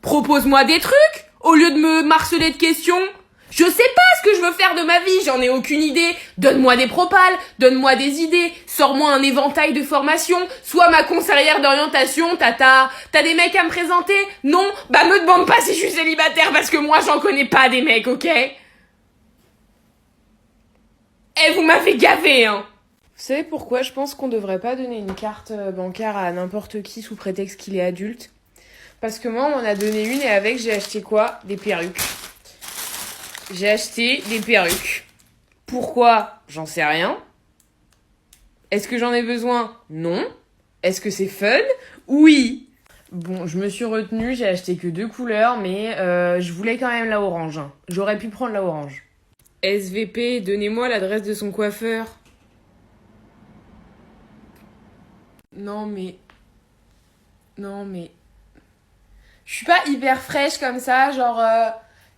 Propose-moi des trucs au lieu de me marceler de questions. Je sais pas ce que je veux faire de ma vie, j'en ai aucune idée. Donne-moi des propales, donne-moi des idées, sors-moi un éventail de formations, sois ma conseillère d'orientation, t'as des mecs à me présenter? Non? Bah me demande pas si je suis célibataire parce que moi j'en connais pas des mecs, ok? Eh, vous m'avez gavé, hein! Vous savez pourquoi je pense qu'on devrait pas donner une carte bancaire à n'importe qui sous prétexte qu'il est adulte? Parce que moi on m'en a donné une et avec j'ai acheté quoi? Des perruques. J'ai acheté des perruques. Pourquoi? J'en sais rien. Est-ce que j'en ai besoin? Non. Est-ce que c'est fun? Oui. Bon, je me suis retenue, j'ai acheté que 2 couleurs, mais je voulais quand même la orange. J'aurais pu prendre la orange. SVP, donnez-moi l'adresse de son coiffeur. Non mais... Je suis pas hyper fraîche comme ça, genre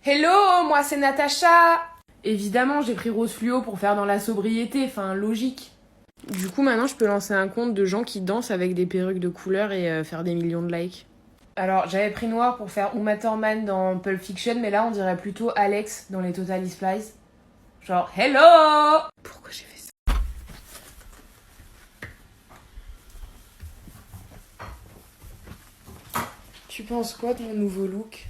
hello, moi c'est Natacha. Évidemment, j'ai pris rose fluo pour faire dans la sobriété, enfin logique. Du coup, maintenant, je peux lancer un compte de gens qui dansent avec des perruques de couleur et faire des millions de likes. Alors, j'avais pris noir pour faire Uma Thurman dans Pulp Fiction, mais là, on dirait plutôt Alex dans les Totally Spies. Genre, hello! Pourquoi j'ai fait ça? Tu penses quoi de mon nouveau look?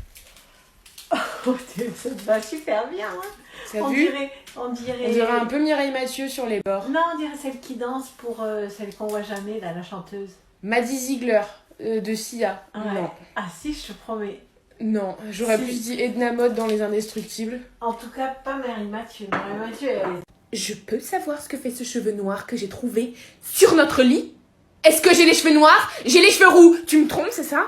Oh, ça te va super bien, hein. T'as On vu? dirait... On dirait un peu Mireille Mathieu sur les bords. Non, on dirait celle qui danse pour celle qu'on voit jamais, là, la chanteuse. Maddie Ziegler, de Sia. Ouais. Non. Ah si, je te promets. Non, j'aurais Si. plus dit Edna Mode dans Les Indestructibles. En tout cas, pas Marie Mathieu. Marie Mathieu, elle est... Je peux savoir ce que fait ce cheveu noir que j'ai trouvé sur notre lit? Est-ce que j'ai les cheveux noirs? J'ai les cheveux roux. Tu me trompes, c'est ça?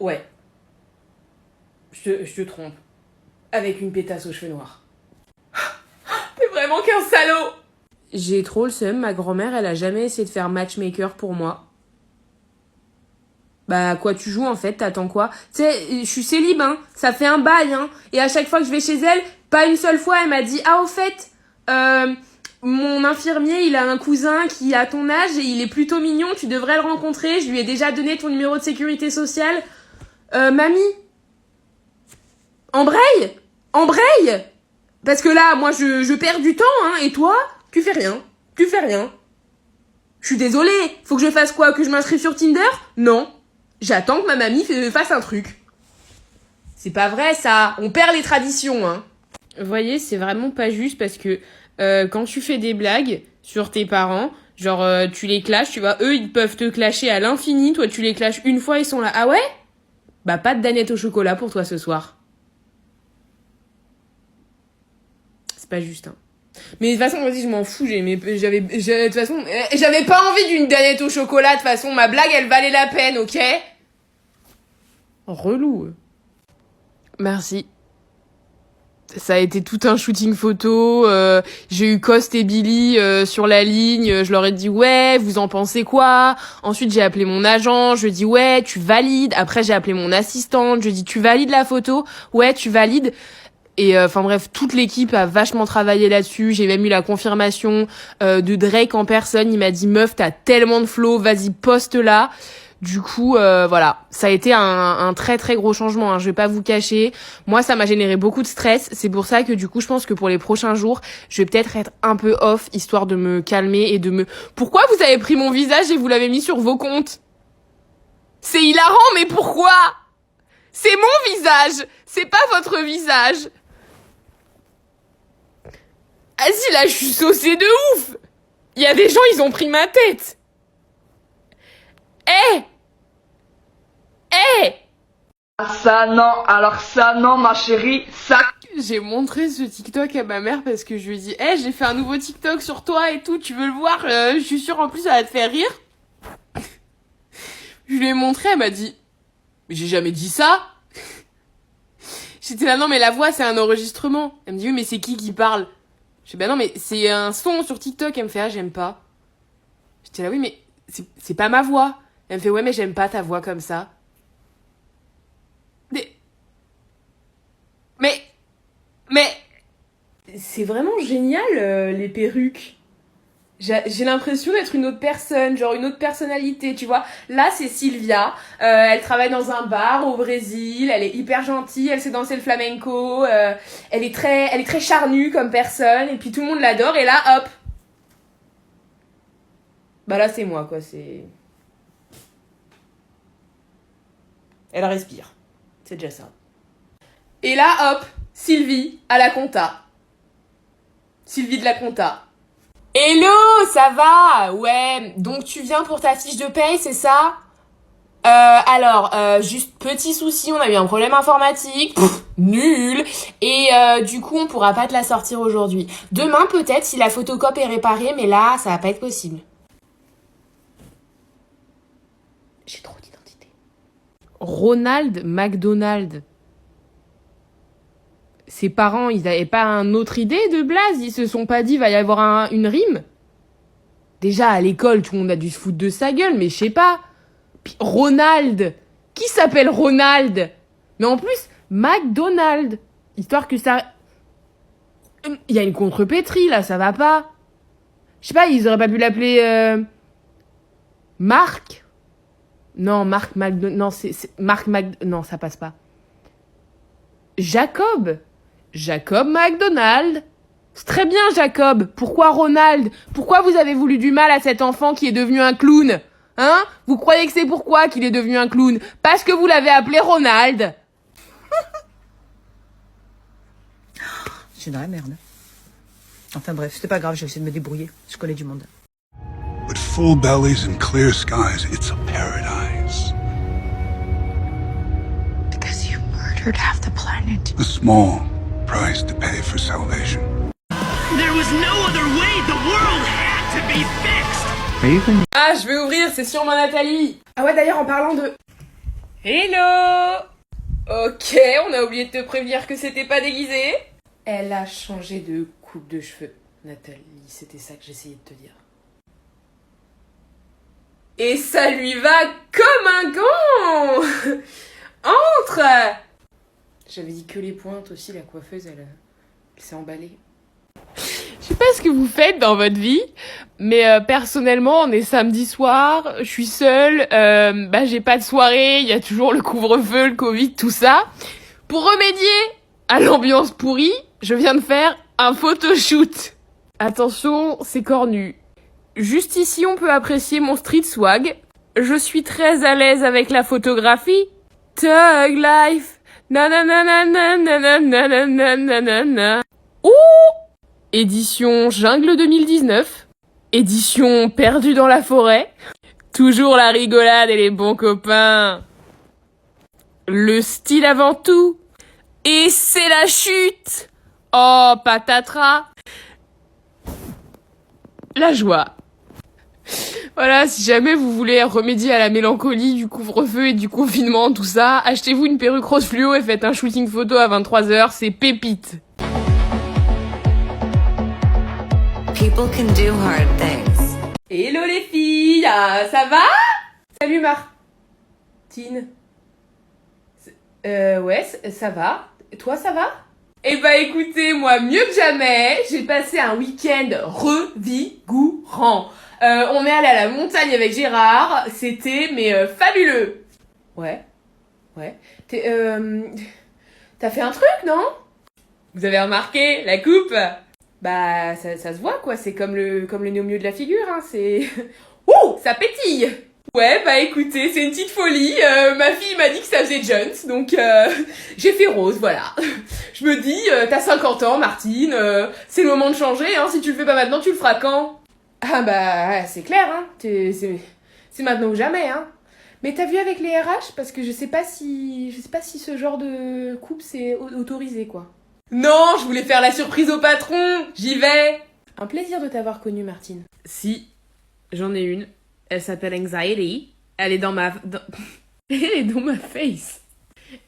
Ouais. Je te trompe. Avec une pétasse aux cheveux noirs. T'es vraiment qu'un salaud! J'ai trop le seum, ma grand-mère, elle a jamais essayé de faire matchmaker pour moi. Bah, à quoi tu joues en fait? T'attends quoi? Tu sais, je suis célib, hein. Ça fait un bail, hein. Et à chaque fois que je vais chez elle, pas une seule fois, elle m'a dit, ah, au fait, mon infirmier, il a un cousin qui a ton âge et il est plutôt mignon, tu devrais le rencontrer. Je lui ai déjà donné ton numéro de sécurité sociale. Mamie? Embraye? Embraye? Parce que là, moi, je perds du temps, hein. Et toi? Tu fais rien. Tu fais rien. Je suis désolée. Faut que je fasse quoi? Que je m'inscrive sur Tinder? Non. J'attends que ma mamie fasse un truc. C'est pas vrai, ça. On perd les traditions, hein. Vous voyez, c'est vraiment pas juste parce que quand tu fais des blagues sur tes parents, genre tu les clashes, tu vois, eux, ils peuvent te clasher à l'infini. Toi, tu les clashes une fois, ils sont là. Ah ouais? Bah, pas de danette au chocolat pour toi ce soir. C'est pas juste, hein. Mais de toute façon, vas-y, je m'en fous. De toute façon, j'avais pas envie d'une danette au chocolat. De toute façon, ma blague, elle valait la peine, ok? Relou. Merci. Ça a été tout un shooting photo. J'ai eu Cost et Billy sur la ligne. Je leur ai dit ouais, vous en pensez quoi? Ensuite j'ai appelé mon agent. Je lui ai dit ouais, tu valides. Après j'ai appelé mon assistante. Je lui ai dit tu valides la photo? Ouais, tu valides. Et enfin bref, toute l'équipe a vachement travaillé là-dessus. J'ai même eu la confirmation de Drake en personne. Il m'a dit meuf, t'as tellement de flow, vas-y poste là. Du coup, voilà, ça a été un très très gros changement, hein, je vais pas vous cacher. Moi, ça m'a généré beaucoup de stress. C'est pour ça que du coup, je pense que pour les prochains jours, je vais peut-être être un peu off, histoire de me calmer et de me... Pourquoi vous avez pris mon visage et vous l'avez mis sur vos comptes? C'est hilarant, mais pourquoi? C'est mon visage, c'est pas votre visage. Ah si, là, je suis saucée de ouf. Il y a des gens, ils ont pris ma tête. Ça non, alors ça non ma chérie, ça... J'ai montré ce TikTok à ma mère parce que je lui ai dit j'ai fait un nouveau TikTok sur toi et tout, tu veux le voir? Je suis sûre en plus ça va te faire rire. Je lui ai montré, elle m'a dit mais j'ai jamais dit ça. J'étais là non mais la voix c'est un enregistrement. Elle me dit oui mais c'est qui parle? Je dis bah non mais c'est un son sur TikTok. Elle me fait j'aime pas. J'étais là oui mais c'est pas ma voix. Elle me fait ouais mais j'aime pas ta voix comme ça. Mais c'est vraiment génial les perruques. J'ai l'impression d'être une autre personne, genre une autre personnalité, tu vois. Là c'est Sylvia, elle travaille dans un bar au Brésil, elle est hyper gentille, elle sait danser le flamenco, elle est très charnue comme personne et puis tout le monde l'adore et là hop. Bah là c'est moi quoi, c'est... Elle respire. C'est déjà ça. Et là, hop, Sylvie à la compta. Sylvie de la compta. Hello, ça va? Ouais, donc tu viens pour ta fiche de paye, c'est ça? Alors, juste petit souci, on a eu un problème informatique. Nul. Et du coup, on pourra pas te la sortir aujourd'hui. Demain, peut-être, si la photocopie est réparée, mais là, ça va pas être possible. J'ai trop d'identité. Ronald McDonald. Ses parents, ils avaient pas une autre idée de blaze? Ils se sont pas dit, va y avoir une rime? Déjà, à l'école, tout le monde a dû se foutre de sa gueule, mais je sais pas. Puis Ronald. Qui s'appelle Ronald? Mais en plus, McDonald. Histoire que ça... Il y a une contrepétrie, là, ça va pas. Je sais pas, ils auraient pas pu l'appeler... Marc? Non, Marc McDonald... Non, c'est Marc Mc... Non, ça passe pas. Jacob McDonald. C'est très bien, Jacob. Pourquoi Ronald? Pourquoi vous avez voulu du mal à cet enfant qui est devenu un clown? Hein? Vous croyez que c'est pourquoi qu'il est devenu un clown? Parce que vous l'avez appelé Ronald. C'est dans la merde. Enfin bref, c'était pas grave, j'ai essayé de me débrouiller. Je connais du monde. With full bellies and clear skies, it's a paradise. Because you murdered half the planet. A small price to pay for salvation. There was no other way. The world had to be fixed. Ah, je vais ouvrir, c'est sûrement Nathalie. Ah ouais, d'ailleurs, en parlant de... Hello. Ok, on a oublié de te prévenir que c'était pas déguisé. Elle a changé de coupe de cheveux. Nathalie, c'était ça que j'essayais de te dire. Et ça lui va comme un gant. Entre. J'avais dit que les pointes aussi, la coiffeuse, elle s'est emballée. Je sais pas ce que vous faites dans votre vie, mais personnellement, on est samedi soir, je suis seule, j'ai pas de soirée, il y a toujours le couvre-feu, le Covid, tout ça. Pour remédier à l'ambiance pourrie, je viens de faire un photoshoot. Attention, c'est cornu. Juste ici, on peut apprécier mon street swag. Je suis très à l'aise avec la photographie. Thug life. Nananana. Ouh! Édition Jungle 2019. Édition Perdu dans la forêt. Toujours la rigolade et les bons copains. Le style avant tout. Et c'est la chute. Oh, patatras. La joie. Voilà, si jamais vous voulez remédier à la mélancolie du couvre-feu et du confinement, tout ça, achetez-vous une perruque rose fluo et faites un shooting photo à 23h, c'est pépite. People can do hard things. Hello les filles, ça va? Salut Martine. Ouais, ça va. Toi, ça va? Eh bah écoutez, moi mieux que jamais, j'ai passé un week-end revigorant. On est allé à la montagne avec Gérard, c'était fabuleux. Ouais. T'as fait un truc, non? Vous avez remarqué la coupe? Bah ça se voit quoi, c'est comme le nez au milieu de la figure, hein, c'est... Ouh, ça pétille! Ouais, bah écoutez, c'est une petite folie, ma fille m'a dit que ça faisait Jones, donc j'ai fait rose, voilà. Je me dis, t'as 50 ans, Martine, c'est le moment de changer, hein, si tu le fais pas maintenant, tu le feras quand? Ah bah, c'est clair, hein, c'est maintenant ou jamais, hein. Mais t'as vu avec les RH? Parce que je sais pas si ce genre de coupe c'est autorisé, quoi. Non, je voulais faire la surprise au patron, j'y vais. Un plaisir de t'avoir connue, Martine. Si, j'en ai une. Elle s'appelle Anxiety. Elle est dans ma face.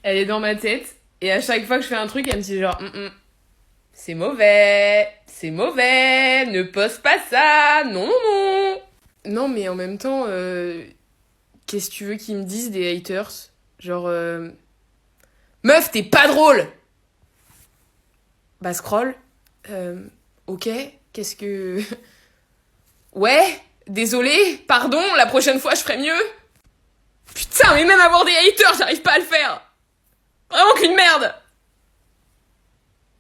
Elle est dans ma tête. Et à chaque fois que je fais un truc, elle me dit genre, c'est mauvais, ne poste pas ça, non. Non, mais en même temps, qu'est-ce que tu veux qu'ils me disent des haters? Genre, meuf, t'es pas drôle! Bah, scroll. Ok, qu'est-ce que... Ouais, désolé, pardon, la prochaine fois je ferai mieux. Putain, mais même avoir des haters, j'arrive pas à le faire. Vraiment qu'une merde.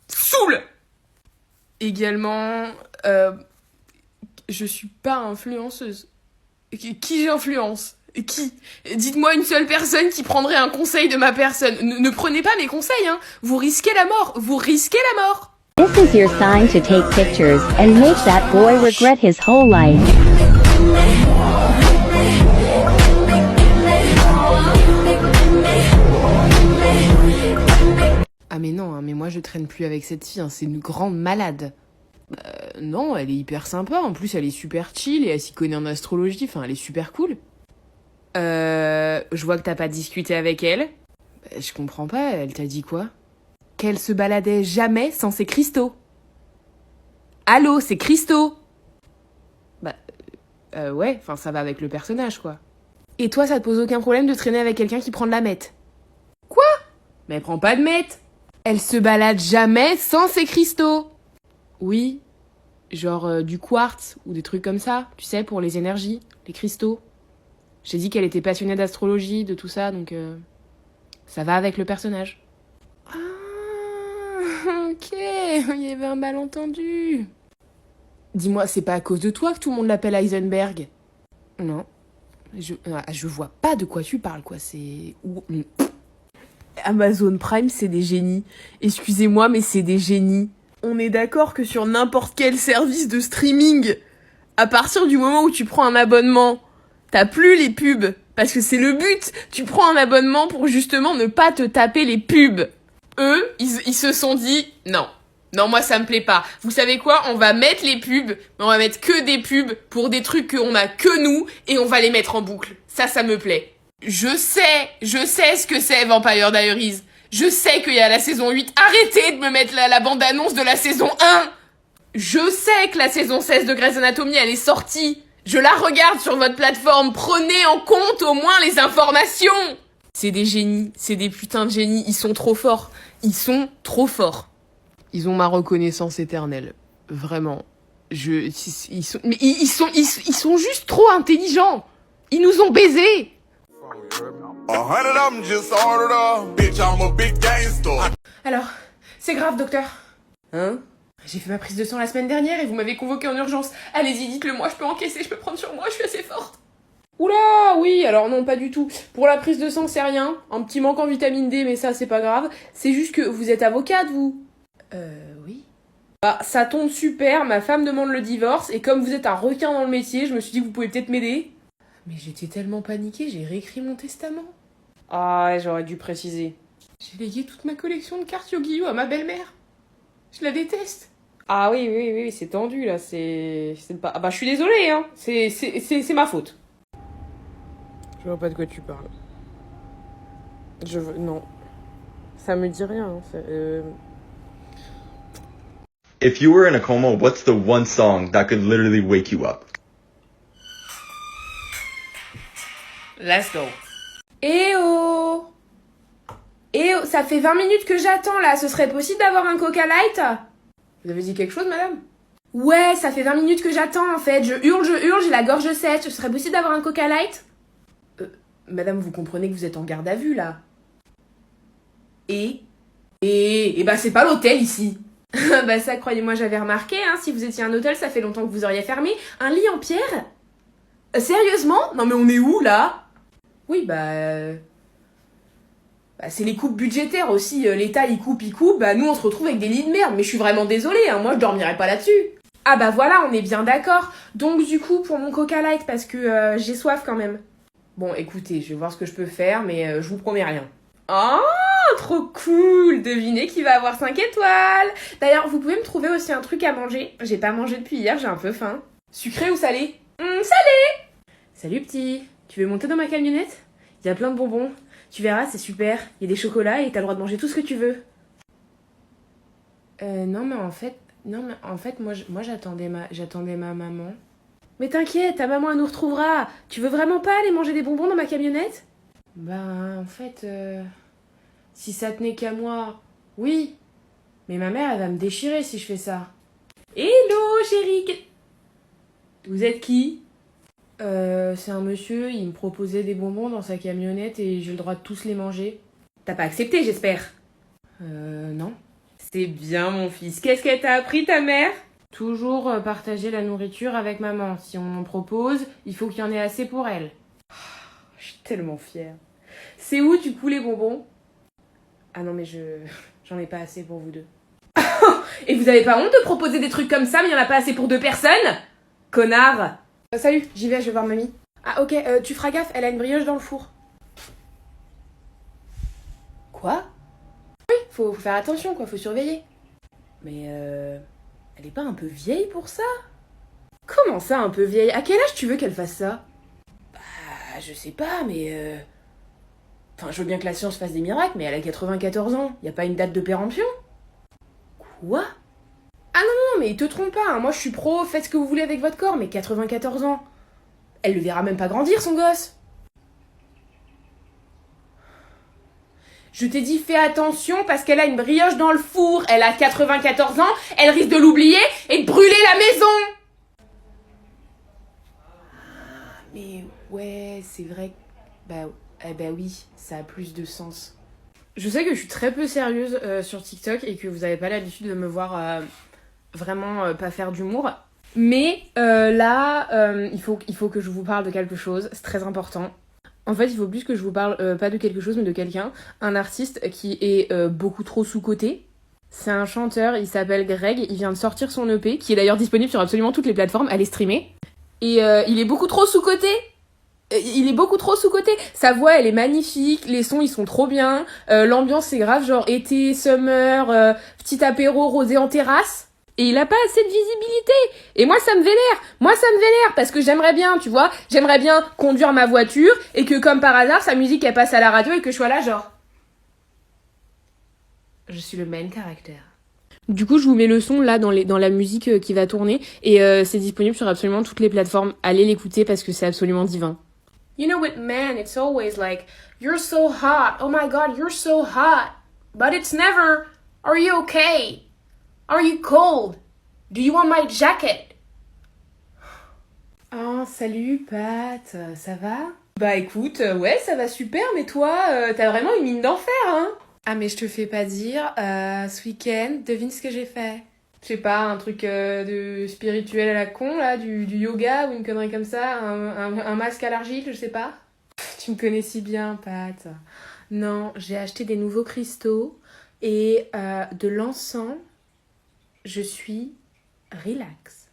Saoule. Également, je suis pas influenceuse. Qui j'influence? Qui? Dites-moi une seule personne qui prendrait un conseil de ma personne. Ne prenez pas mes conseils, hein. Vous risquez la mort. This is your sign to take pictures and make that boy regret his whole life. Ah mais non, hein, mais moi je traîne plus avec cette fille, hein, c'est une grande malade. Non, elle est hyper sympa, en plus elle est super chill et elle s'y connaît en astrologie, enfin elle est super cool. Je vois que t'as pas discuté avec elle. Je comprends pas, elle t'a dit quoi? Qu'elle se baladait jamais sans ses cristaux. Allô, c'est cristaux. Ouais, enfin ça va avec le personnage, quoi. Et toi, ça te pose aucun problème de traîner avec quelqu'un qui prend de la meth? Quoi? Mais elle prend pas de meth. Elle se balade jamais sans ses cristaux. Oui, genre du quartz ou des trucs comme ça, tu sais, pour les énergies, les cristaux. J'ai dit qu'elle était passionnée d'astrologie, de tout ça, donc ça va avec le personnage. Ah, ok, il y avait un malentendu. Dis-moi, c'est pas à cause de toi que tout le monde l'appelle Heisenberg? Non. Je vois pas de quoi tu parles, quoi. C'est... Amazon Prime, c'est des génies. Excusez-moi, mais c'est des génies. On est d'accord que sur n'importe quel service de streaming, à partir du moment où tu prends un abonnement, t'as plus les pubs. Parce que c'est le but. Tu prends un abonnement pour justement ne pas te taper les pubs. Eux, ils se sont dit, non. Non, moi, ça me plaît pas. Vous savez quoi? On va mettre les pubs, mais on va mettre que des pubs pour des trucs qu'on a que nous, et on va les mettre en boucle. Ça me plaît. Je sais ce que c'est Vampire Diaries. Je sais qu'il y a la saison 8. Arrêtez de me mettre la bande-annonce de la saison 1. Je sais que la saison 16 de Grey's Anatomy, elle est sortie. Je la regarde sur votre plateforme. Prenez en compte au moins les informations. C'est des génies. C'est des putains de génies. Ils sont trop forts. Ils sont trop forts. Ils ont ma reconnaissance éternelle. Vraiment. Ils sont juste trop intelligents. Ils nous ont baisés. Alors, c'est grave, docteur. Hein? J'ai fait ma prise de sang la semaine dernière et vous m'avez convoqué en urgence. Allez-y, dites-le moi, je peux encaisser, je peux prendre sur moi, je suis assez forte. Oula, oui, alors non, pas du tout. Pour la prise de sang, c'est rien. Un petit manque en vitamine D, mais ça, c'est pas grave. C'est juste que vous êtes avocate, vous? Oui. Bah, ça tombe super, ma femme demande le divorce, et comme vous êtes un requin dans le métier, je me suis dit que vous pouvez peut-être m'aider. Mais j'étais tellement paniquée, j'ai réécrit mon testament. Ah ouais, j'aurais dû préciser. J'ai légué toute ma collection de cartes Yu-Gi-Oh à ma belle-mère. Je la déteste. Ah oui, c'est tendu, là, c'est pas... Ah bah, je suis désolée, hein. C'est ma faute. Je vois pas de quoi tu parles. Non. Ça me dit rien, If you were in a coma, what's the one song that could literally wake you up? Let's go. Eh oh, ça fait 20 minutes que j'attends là, ce serait possible d'avoir un Coca Light? Vous avez dit quelque chose, madame? Ouais, ça fait 20 minutes que j'attends en fait, je hurle, j'ai la gorge sèche, ce serait possible d'avoir un Coca Light? Madame, vous comprenez que vous êtes en garde à vue là? Et bah c'est pas l'hôtel ici. Bah ça, croyez-moi, j'avais remarqué, hein, si vous étiez un hôtel, ça fait longtemps que vous auriez fermé. Un lit en pierre? Sérieusement? Non mais on est où là? Oui, bah c'est les coupes budgétaires aussi, l'État il coupe, bah nous on se retrouve avec des lits de merde, mais je suis vraiment désolée, hein, moi je dormirai pas là-dessus. Ah bah voilà, on est bien d'accord. Donc du coup, pour mon Coca Light, parce que j'ai soif quand même. Bon, écoutez, je vais voir ce que je peux faire, mais je vous promets rien. Oh, trop cool! Devinez qui va avoir 5 étoiles! D'ailleurs, vous pouvez me trouver aussi un truc à manger. J'ai pas mangé depuis hier, j'ai un peu faim. Sucré ou salé? Salé! Salut petit, tu veux monter dans ma camionnette? Il y a plein de bonbons. Tu verras, c'est super. Il y a des chocolats et t'as le droit de manger tout ce que tu veux. Non mais en fait, moi j'attendais ma maman. Mais t'inquiète, ta maman elle nous retrouvera. Tu veux vraiment pas aller manger des bonbons dans ma camionnette? Ben, en fait, si ça tenait qu'à moi, oui. Mais ma mère, elle va me déchirer si je fais ça. Hello, chérie. Vous êtes qui? C'est un monsieur, il me proposait des bonbons dans sa camionnette et j'ai le droit de tous les manger. T'as pas accepté, j'espère? Non. C'est bien, mon fils. Qu'est-ce qu'elle t'a appris, ta mère? Toujours partager la nourriture avec maman. Si on en propose, il faut qu'il y en ait assez pour elle. Je suis tellement fière. C'est où, du coup, les bonbons? Ah non, mais j'en ai pas assez pour vous deux. Et vous avez pas honte de proposer des trucs comme ça, mais il y en a pas assez pour 2 personnes? Connard! Salut, j'y vais, je vais voir mamie. Ah ok, tu feras gaffe, elle a une brioche dans le four. Quoi? Oui, faut faire attention, quoi, faut surveiller. Mais elle est pas un peu vieille pour ça? Comment ça, un peu vieille? À quel âge tu veux qu'elle fasse ça? Bah, je sais pas, mais... Enfin, je veux bien que la science fasse des miracles, mais elle a 94 ans. Y a pas une date de péremption? Quoi? Ah non, mais te trompe pas, hein. Moi je suis pro, faites ce que vous voulez avec votre corps, mais 94 ans. Elle le verra même pas grandir, son gosse. Je t'ai dit, fais attention parce qu'elle a une brioche dans le four. Elle a 94 ans, elle risque de l'oublier et de brûler la maison. Mais ouais, c'est vrai. Bah oui, ça a plus de sens. Je sais que je suis très peu sérieuse sur TikTok et que vous avez pas l'habitude de me voir vraiment pas faire d'humour. Mais là, il faut que je vous parle de quelque chose, c'est très important. En fait, il faut plus que je vous parle pas de quelque chose, mais de quelqu'un, un artiste qui est beaucoup trop sous-coté. C'est un chanteur, il s'appelle Greg, il vient de sortir son EP, qui est d'ailleurs disponible sur absolument toutes les plateformes, allez streamer. Et il est beaucoup trop sous-coté. Il est beaucoup trop sous-coté. Sa voix, elle est magnifique, les sons, ils sont trop bien. L'ambiance, c'est grave, genre été, summer, petit apéro rosé en terrasse. Et il a pas assez de visibilité. Et moi, ça me vénère. Parce que j'aimerais bien, tu vois, j'aimerais bien conduire ma voiture et que, comme par hasard, sa musique, elle passe à la radio et que je sois là, genre... Je suis le main character. Du coup, je vous mets le son, là, dans la musique qui va tourner. Et c'est disponible sur absolument toutes les plateformes. Allez l'écouter parce que c'est absolument divin. You know, with men, it's always like, you're so hot. Oh my God, you're so hot. But it's never, are you okay? Are you cold? Do you want my jacket? Oh, salut Pat, ça va? Bah écoute, ouais, ça va super, mais toi, t'as vraiment une mine d'enfer, hein? Ah mais je te fais pas dire, ce week-end, devine ce que j'ai fait. Je sais pas, un truc de spirituel à la con, là, du yoga ou une connerie comme ça, un masque à l'argile, je sais pas. Tu me connais si bien, Pat. Non, j'ai acheté des nouveaux cristaux et de l'encens. Je suis relax.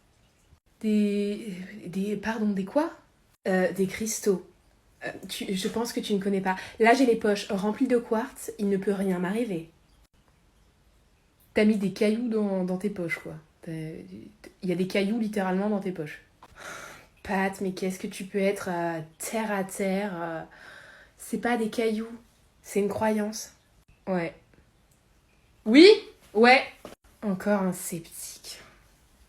Des quoi? Des cristaux. Je pense que tu ne connais pas. Là, j'ai les poches remplies de quartz, il ne peut rien m'arriver. T'as mis des cailloux dans tes poches, quoi. Il y a des cailloux littéralement dans tes poches. Pat, mais qu'est-ce que tu peux être terre à terre? C'est pas des cailloux, c'est une croyance. Ouais. Oui? Ouais. Encore un sceptique.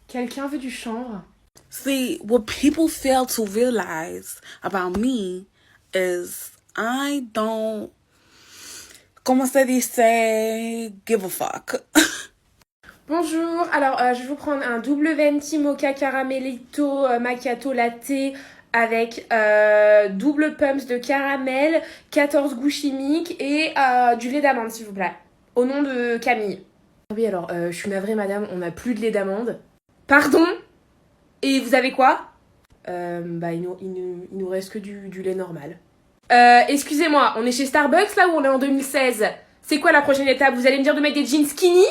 Quelqu'un veut du chanvre? See, what people fail to realize about me is I don't, comment ça dit, say, give a fuck. Bonjour, alors je vais vous prendre un double venti mocha caramelito macchiato latte avec double pumps de caramel, 14 goûts chimiques et du lait d'amande s'il vous plaît. Au nom de Camille. Oui alors, je suis navrée madame, on n'a plus de lait d'amande. Pardon? Et vous avez quoi? Il nous reste que du lait normal. Excusez-moi, on est chez Starbucks là ou on est en 2016? C'est quoi la prochaine étape? Vous allez me dire de mettre des jeans skinny?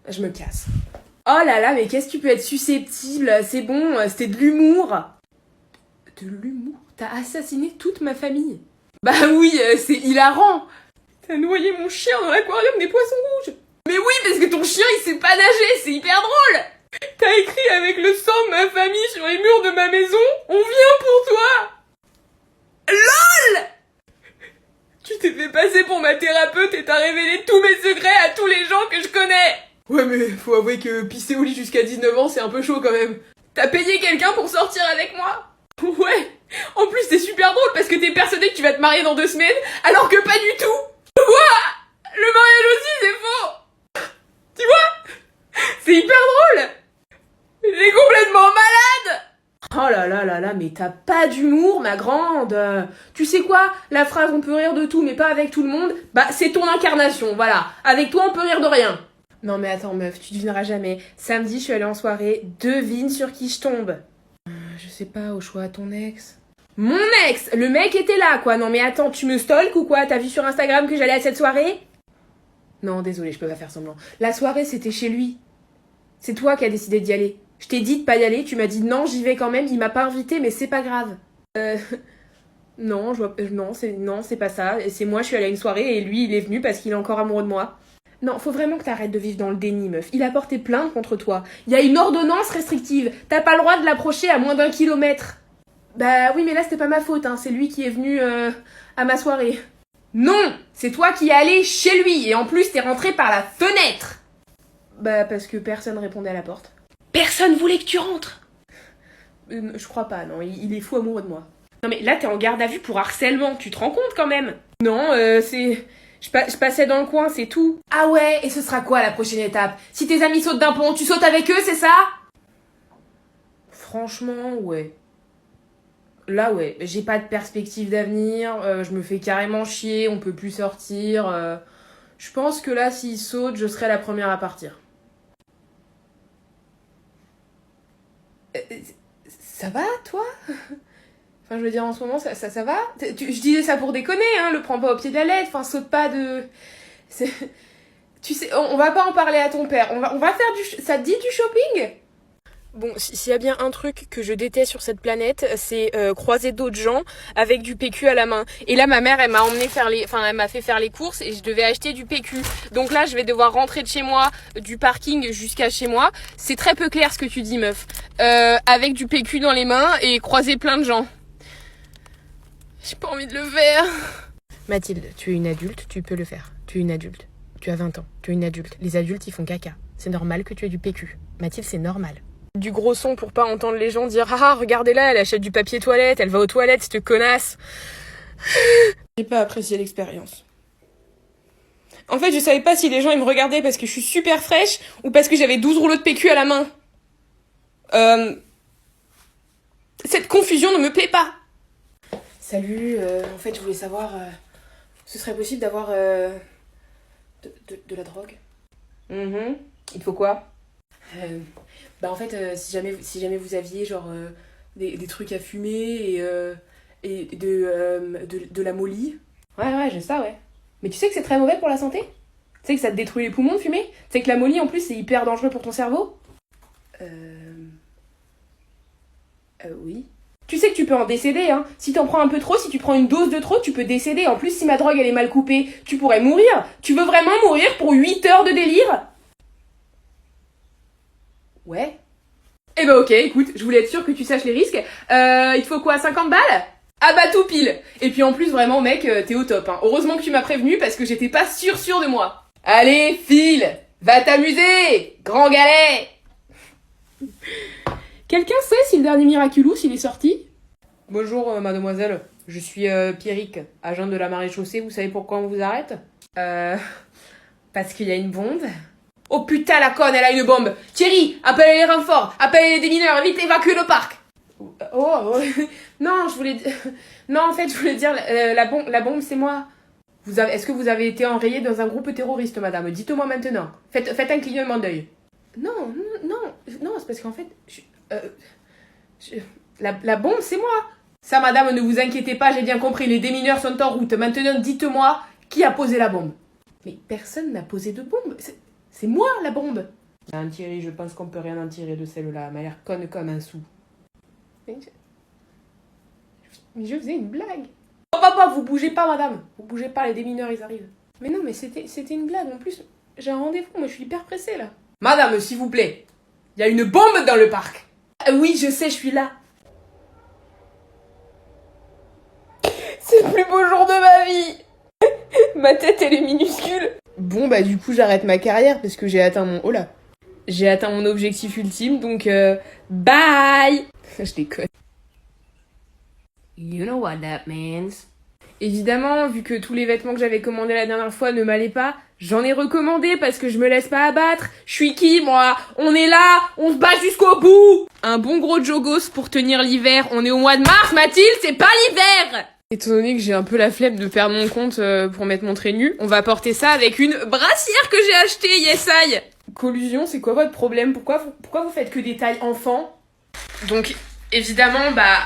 Je me casse. Oh là là, mais qu'est-ce que tu peux être susceptible? C'est bon, c'était de l'humour. De l'humour? T'as assassiné toute ma famille. Bah oui, c'est hilarant. T'as noyé mon chien dans l'aquarium des poissons rouges. Mais oui, parce que ton chien il sait pas nager, c'est hyper drôle. T'as écrit avec le sang de ma famille sur les murs de ma maison, on vient pour toi. LOL! Tu t'es fait passer pour ma thérapeute et t'as révélé tous mes secrets à tous les gens que je connais. Ouais mais faut avouer que pisser au lit jusqu'à 19 ans c'est un peu chaud quand même. T'as payé quelqu'un pour sortir avec moi? Ouais. En plus c'est super drôle parce que t'es persuadé que tu vas te marier dans 2 semaines alors que pas du tout. Quoi? Le mariage aussi c'est faux. Tu vois? C'est hyper drôle. J'ai complètement malade. Oh là là là là, mais t'as pas d'humour, ma grande. Tu sais quoi? La phrase on peut rire de tout mais pas avec tout le monde, bah c'est ton incarnation, voilà. Avec toi on peut rire de rien. Non mais attends meuf, tu devineras jamais. Samedi je suis allée en soirée, devine sur qui je tombe. Je sais pas, au choix, ton ex. Mon ex! Le mec était là quoi, non mais attends, tu me stalk ou quoi? T'as vu sur Instagram que j'allais à cette soirée? Non, désolé, je peux pas faire semblant. La soirée c'était chez lui. C'est toi qui as décidé d'y aller. Je t'ai dit de pas y aller, tu m'as dit non, j'y vais quand même, il m'a pas invité, mais c'est pas grave. Non, non, c'est pas ça. C'est moi, je suis allée à une soirée et lui, il est venu parce qu'il est encore amoureux de moi. Non, faut vraiment que t'arrêtes de vivre dans le déni, meuf. Il a porté plainte contre toi. Il y a une ordonnance restrictive. T'as pas le droit de l'approcher à moins d'1 kilomètre. Bah oui, mais là, c'était pas ma faute, hein. C'est lui qui est venu à ma soirée. Non, c'est toi qui es allé chez lui et en plus t'es rentré par la fenêtre. Bah parce que personne répondait à la porte. Personne voulait que tu rentres. Je crois pas, non, il est fou amoureux de moi. Non mais là t'es en garde à vue pour harcèlement, tu te rends compte quand même? Non, c'est... Je passais dans le coin, c'est tout. Ah ouais, et ce sera quoi la prochaine étape? Si tes amis sautent d'un pont, tu sautes avec eux, c'est ça? Franchement, ouais. Là, ouais, j'ai pas de perspective d'avenir, je me fais carrément chier, on peut plus sortir. Je pense que là, s'ils sautent, je serai la première à partir. Ça va, toi? Enfin, je veux dire, en ce moment, ça va? Je disais ça pour déconner, hein, le prends pas au pied de la lettre, enfin, saute pas de... Tu sais, on va pas en parler à ton père, on va faire du... Ça te dit du shopping? Bon, s'il y a bien un truc que je déteste sur cette planète, c'est croiser d'autres gens avec du PQ à la main. Et là, ma mère, elle m'a emmené elle m'a fait faire les courses et je devais acheter du PQ. Donc là, je vais devoir rentrer de chez moi, du parking jusqu'à chez moi. C'est très peu clair ce que tu dis, meuf. Avec du PQ dans les mains et croiser plein de gens. J'ai pas envie de le faire. Mathilde, tu es une adulte, tu peux le faire. Tu es une adulte. Tu as 20 ans, tu es une adulte. Les adultes, ils font caca. C'est normal que tu aies du PQ. Mathilde, c'est normal. Du gros son pour pas entendre les gens dire « Ah, regardez-la, elle achète du papier toilette, elle va aux toilettes, cette connasse !» J'ai pas apprécié l'expérience. En fait, je savais pas si les gens ils me regardaient parce que je suis super fraîche ou parce que j'avais 12 rouleaux de PQ à la main. Cette confusion ne me plaît pas. Salut, en fait, je voulais savoir... ce serait possible d'avoir... de la drogue? Il te faut quoi? Bah en fait, si jamais vous aviez genre des trucs à fumer et de la molly. Ouais, j'ai ça, ouais. Mais tu sais que c'est très mauvais pour la santé? Tu sais que ça te détruit les poumons de fumer? Tu sais que la molly en plus c'est hyper dangereux pour ton cerveau? Oui. Tu sais que tu peux en décéder, hein. Si t'en prends un peu trop, si tu prends une dose de trop, tu peux décéder. En plus, si ma drogue elle est mal coupée, tu pourrais mourir. Tu veux vraiment mourir pour 8 heures de délire? Ouais. Eh ben ok, écoute, je voulais être sûre que tu saches les risques. Il te faut quoi, 50 balles? Ah bah tout pile. Et puis en plus, vraiment mec, t'es au top, hein. Heureusement que tu m'as prévenu parce que j'étais pas sûre de moi. Allez, file, va t'amuser, grand galet. Quelqu'un sait si le dernier Miraculous il est sorti? Bonjour mademoiselle, je suis Pierrick, agent de la maréchaussée, vous savez pourquoi on vous arrête? Parce qu'il y a une bombe. Oh putain la conne, elle a une bombe. Thierry, appelle les renforts, appelle les démineurs, vite évacue le parc. Non, non, en fait, je voulais dire, la bombe c'est moi. Est-ce que vous avez été enrayé dans un groupe terroriste, madame? Dites-moi maintenant. Faites un clignement d'œil. Non, c'est parce qu'en fait, la bombe c'est moi. Ça, madame, ne vous inquiétez pas, j'ai bien compris, les démineurs sont en route. Maintenant, dites-moi, qui a posé la bombe? Mais personne n'a posé de bombe. C'est moi, la bombe. Thierry, je pense qu'on peut rien en tirer de celle-là. Elle m'a l'air conne comme un sou. Mais je faisais une blague. Oh papa, vous bougez pas, madame. Vous bougez pas, les démineurs, ils arrivent. Mais non, mais c'était une blague. En plus, j'ai un rendez-vous. Moi, je suis hyper pressée, là. Madame, s'il vous plaît. Il y a une bombe dans le parc. Oui, je sais, je suis là. C'est le plus beau jour de ma vie. Ma tête, elle est minuscule. Bon, bah du coup, j'arrête ma carrière parce que j'ai atteint mon... Oh là. J'ai atteint mon objectif ultime, donc bye. Je déconne. You know what that means. Évidemment, vu que tous les vêtements que j'avais commandés la dernière fois ne m'allaient pas, j'en ai recommandé parce que je me laisse pas abattre. Je suis qui, moi? On est là, on se bat jusqu'au bout. Un bon gros jogos pour tenir l'hiver. On est au mois de mars, Mathilde, c'est pas l'hiver. Étant donné que j'ai un peu la flemme de perdre mon compte pour mettre mon trait nu, on va porter ça avec une brassière que j'ai achetée, yes I. Collusion, c'est quoi votre problème? Pourquoi vous faites que des tailles enfants? Donc, évidemment, bah...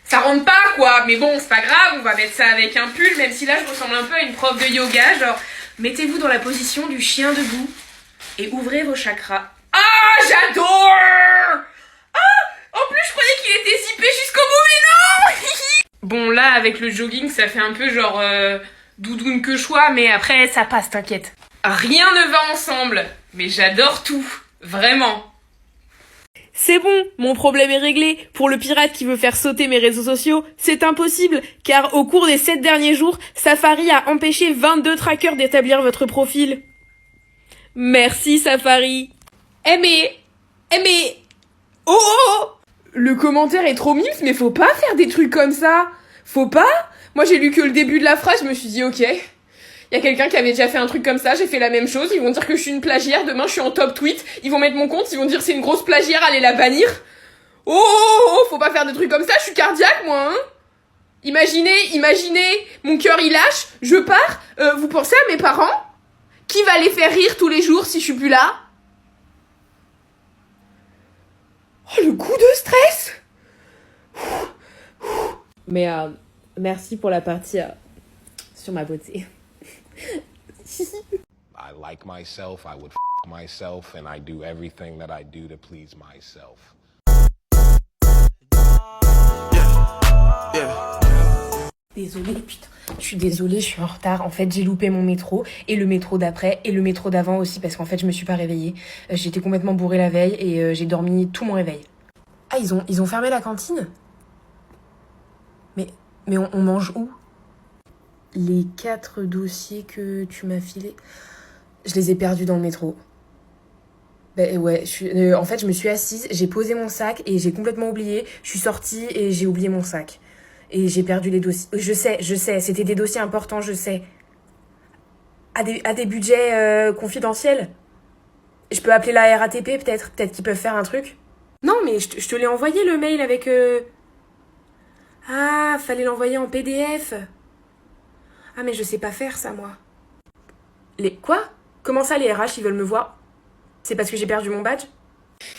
ça rentre pas, quoi. Mais bon, c'est pas grave, on va mettre ça avec un pull, même si là, je ressemble un peu à une prof de yoga. Genre, mettez-vous dans la position du chien debout et ouvrez vos chakras. Ah, j'adore! En plus, je croyais qu'il était zippé jusqu'au bout, mais non. Bon, là, avec le jogging, ça fait un peu genre doudoune que choix, mais après, ça passe, t'inquiète. Rien ne va ensemble, mais j'adore tout, vraiment. C'est bon, mon problème est réglé. Pour le pirate qui veut faire sauter mes réseaux sociaux, c'est impossible, car au cours des 7 derniers jours, Safari a empêché 22 trackers d'établir votre profil. Merci Safari. Mais... Oh Le commentaire est trop mimes, mais faut pas faire des trucs comme ça. Faut pas. Moi j'ai lu que le début de la phrase, je me suis dit ok. Y a quelqu'un qui avait déjà fait un truc comme ça, j'ai fait la même chose, ils vont dire que je suis une plagiaire, demain je suis en top tweet, ils vont mettre mon compte, ils vont dire c'est une grosse plagiaire, allez la bannir. Oh, faut pas faire des trucs comme ça, je suis cardiaque moi, hein. Imaginez, mon cœur il lâche, je pars, vous pensez à mes parents? Qui va les faire rire tous les jours si je suis plus là? Oh, le coup de stress! Mais merci pour la partie sur ma beauté. I like myself, I would myself, and I do everything that I do to please myself. Désolée, putain. Je suis désolée, je suis en retard. En fait, j'ai loupé mon métro, et le métro d'après, et le métro d'avant aussi, parce qu'en fait, je me suis pas réveillée. J'étais complètement bourrée la veille, et j'ai dormi tout mon réveil. Ah, ils ont fermé la cantine? Mais on mange où? Les 4 dossiers que tu m'as filés, je les ai perdus dans le métro. Ben ouais, en fait, je me suis assise, j'ai posé mon sac et j'ai complètement oublié. Je suis sortie et j'ai oublié mon sac. Et j'ai perdu les dossiers. Je sais, c'était des dossiers importants, je sais. À des budgets confidentiels. Je peux appeler la RATP peut-être qu'ils peuvent faire un truc. Non, mais je te l'ai envoyé le mail avec... Ah, fallait l'envoyer en PDF. Ah, mais je sais pas faire ça, moi. Quoi? Comment ça, les RH, ils veulent me voir? C'est parce que j'ai perdu mon badge?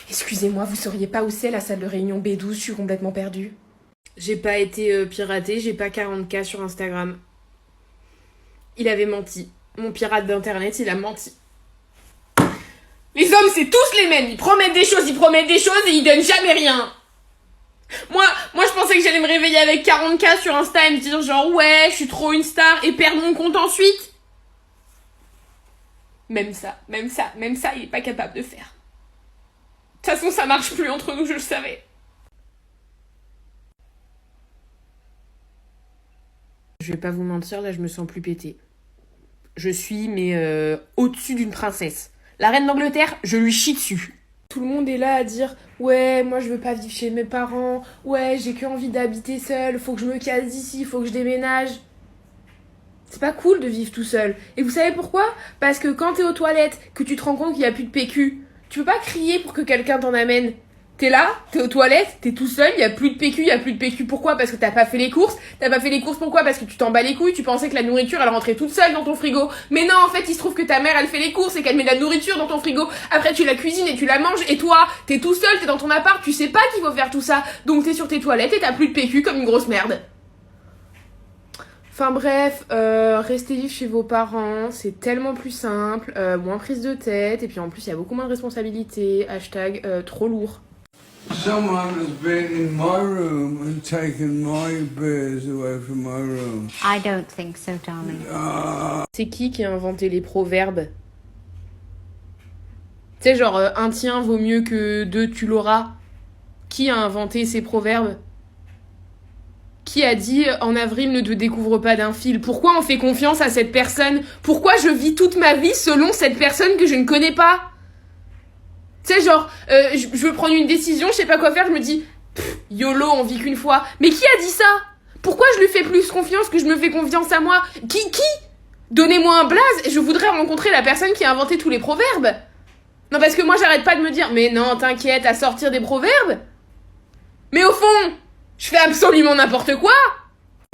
Excusez-moi, vous sauriez pas où c'est la salle de réunion B12? Je suis complètement perdue. J'ai pas été piratée, j'ai pas 40K sur Instagram. Il avait menti. Mon pirate d'internet, il a menti. Les hommes, c'est tous les mêmes. Ils promettent des choses et ils donnent jamais rien. Moi, je pensais que j'allais me réveiller avec 40K sur Insta et me dire genre ouais, je suis trop une star et perdre mon compte ensuite. Même ça, il est pas capable de faire. De toute façon, ça marche plus entre nous, je le savais. Je vais pas vous mentir, là, je me sens plus pétée. Je suis, au-dessus d'une princesse. La reine d'Angleterre, je lui chie dessus. Tout le monde est là à dire « Ouais, moi je veux pas vivre chez mes parents. Ouais, j'ai que envie d'habiter seule. Faut que je me casse d'ici, faut que je déménage. » C'est pas cool de vivre tout seul. Et vous savez pourquoi? Parce que quand t'es aux toilettes, que tu te rends compte qu'il y a plus de PQ, tu peux pas crier pour que quelqu'un t'en amène. T'es là, t'es aux toilettes, t'es tout seul, il y a plus de PQ. Pourquoi? Parce que t'as pas fait les courses. T'as pas fait les courses pourquoi? Parce que tu t'en bats les couilles, tu pensais que la nourriture elle rentrait toute seule dans ton frigo. Mais non, en fait, il se trouve que ta mère elle fait les courses et qu'elle met de la nourriture dans ton frigo. Après tu la cuisines et tu la manges et toi, t'es tout seul, t'es dans ton appart, tu sais pas qu'il faut faire tout ça. Donc t'es sur tes toilettes et t'as plus de PQ comme une grosse merde. Enfin bref, restez vivre chez vos parents, c'est tellement plus simple, moins prise de tête, et puis en plus il y a beaucoup moins de responsabilités, hashtag trop lourd. Someone has been in my room and taken my beers away from my room. I don't think so, darling. C'est qui a inventé les proverbes? Tu sais, genre, un tien vaut mieux que deux tu l'auras. Qui a inventé ces proverbes? Qui a dit « En avril, ne te découvre pas d'un fil ». Pourquoi on fait confiance à cette personne? Pourquoi je vis toute ma vie selon cette personne que je ne connais pas? Tu sais, genre, je veux prendre une décision, je sais pas quoi faire, je me dis « YOLO, on vit qu'une fois ». Mais qui a dit ça? Pourquoi je lui fais plus confiance que je me fais confiance à moi? Qui? Donnez-moi un blaze et je voudrais rencontrer la personne qui a inventé tous les proverbes. Non, parce que moi, j'arrête pas de me dire « Mais non, t'inquiète, à sortir des proverbes ». Mais au fond, je fais absolument n'importe quoi.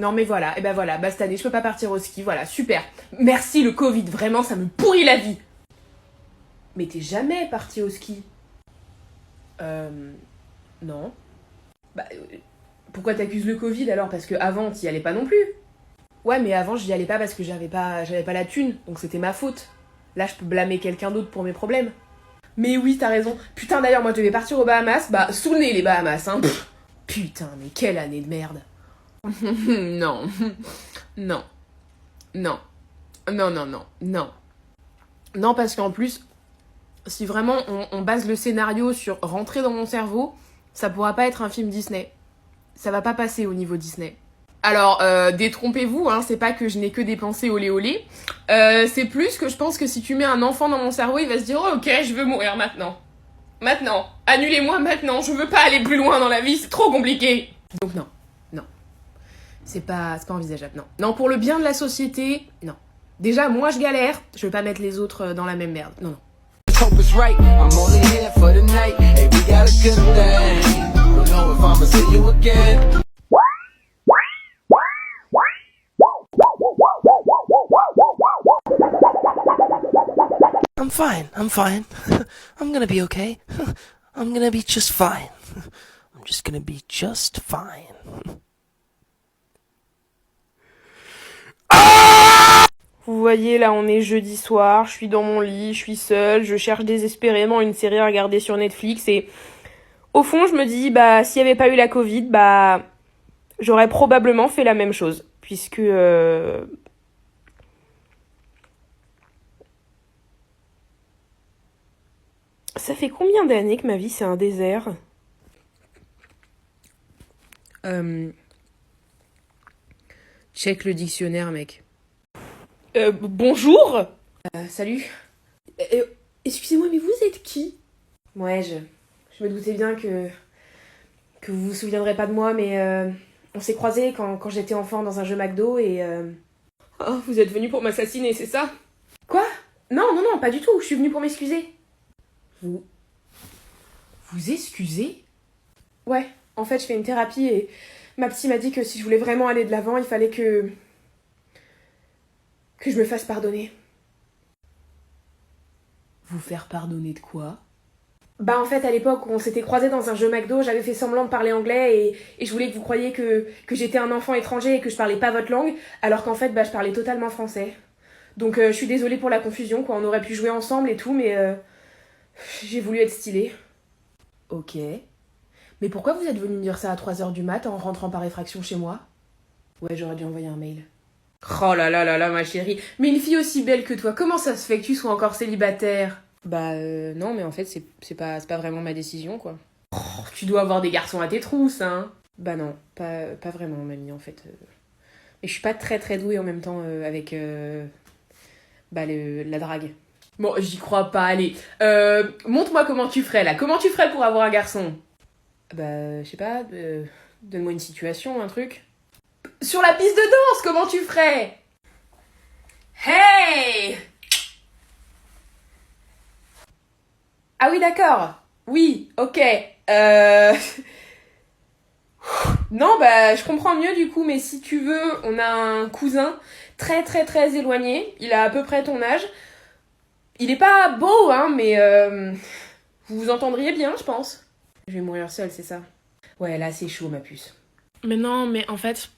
Non, mais voilà, et ben voilà, bah cette année, je peux pas partir au ski, voilà, super. Merci le Covid, vraiment, ça me pourrit la vie. Mais t'es jamais parti au ski? Non. Bah, pourquoi t'accuses le Covid alors? Parce que avant t'y allais pas non plus. Ouais, mais avant j'y allais pas parce que j'avais pas la thune, donc c'était ma faute. Là, je peux blâmer quelqu'un d'autre pour mes problèmes. Mais oui, t'as raison. Putain, d'ailleurs, moi je devais partir aux Bahamas, bah, sous le nez les Bahamas, hein. Putain, mais quelle année de merde. Non. Non. Non. Non, non, non. Non. Non, parce qu'en plus, Si vraiment on base le scénario sur rentrer dans mon cerveau, ça pourra pas être un film Disney. Ça va pas passer au niveau Disney. Alors, détrompez-vous, hein, c'est pas que je n'ai que des pensées olé olé. C'est plus que je pense que si tu mets un enfant dans mon cerveau, il va se dire oh, ok, je veux mourir maintenant. Maintenant. Annulez-moi maintenant, je veux pas aller plus loin dans la vie, c'est trop compliqué. Donc non. C'est pas envisageable, non. Non, pour le bien de la société, non. Déjà, moi je galère, je veux pas mettre les autres dans la même merde. Non. Hope it's right. I'm only here for the night. Hey, we got a good thing. Don't know if I'ma see you again. I'm fine. I'm gonna be okay. I'm gonna be just fine. I'm just gonna be just fine. Vous voyez, là, on est jeudi soir, je suis dans mon lit, je suis seule, je cherche désespérément une série à regarder sur Netflix et au fond, je me dis, bah, s'il n'y avait pas eu la Covid, bah, j'aurais probablement fait la même chose, puisque... Ça fait combien d'années que ma vie, c'est un désert ? Check le dictionnaire, mec. Bonjour. Salut. Excusez-moi, mais vous êtes qui ? Ouais, je me doutais bien que vous vous souviendrez pas de moi, mais on s'est croisés quand j'étais enfant dans un jeu McDo et... Oh, vous êtes venu pour m'assassiner, c'est ça ? Quoi ? Non, pas du tout, je suis venue pour m'excuser. Vous excusez ? Ouais, en fait, je fais une thérapie et ma psy m'a dit que si je voulais vraiment aller de l'avant, il fallait que je me fasse pardonner. Vous faire pardonner de quoi ? Bah en fait, à l'époque où on s'était croisés dans un jeu McDo, j'avais fait semblant de parler anglais et je voulais que vous croyiez que j'étais un enfant étranger et que je parlais pas votre langue, alors qu'en fait, bah je parlais totalement français. Donc je suis désolée pour la confusion, quoi, on aurait pu jouer ensemble et tout, mais j'ai voulu être stylée. Ok. Mais pourquoi vous êtes venu me dire ça à 3h du mat en rentrant par effraction chez moi ? Ouais, j'aurais dû envoyer un mail. Oh là là là là, ma chérie. Mais une fille aussi belle que toi, comment ça se fait que tu sois encore célibataire ? Bah non, mais en fait, c'est pas vraiment ma décision, quoi. Oh, tu dois avoir des garçons à tes trousses, hein. Bah non, pas vraiment, mamie, en fait. Mais je suis pas très très douée en même temps avec la drague. Bon, j'y crois pas, allez. Montre-moi comment tu ferais, là. Comment tu ferais pour avoir un garçon ? Bah, je sais pas, donne-moi une situation, un truc. Sur la piste de danse, comment tu ferais ? Hey ! Ah oui, d'accord. Oui, ok. Non, bah, je comprends mieux du coup, mais si tu veux, on a un cousin très très très éloigné. Il a à peu près ton âge. Il est pas beau, hein, mais vous vous entendriez bien, je pense. Je vais mourir seule, c'est ça ? Ouais, là, c'est chaud, ma puce. Mais non, mais en fait,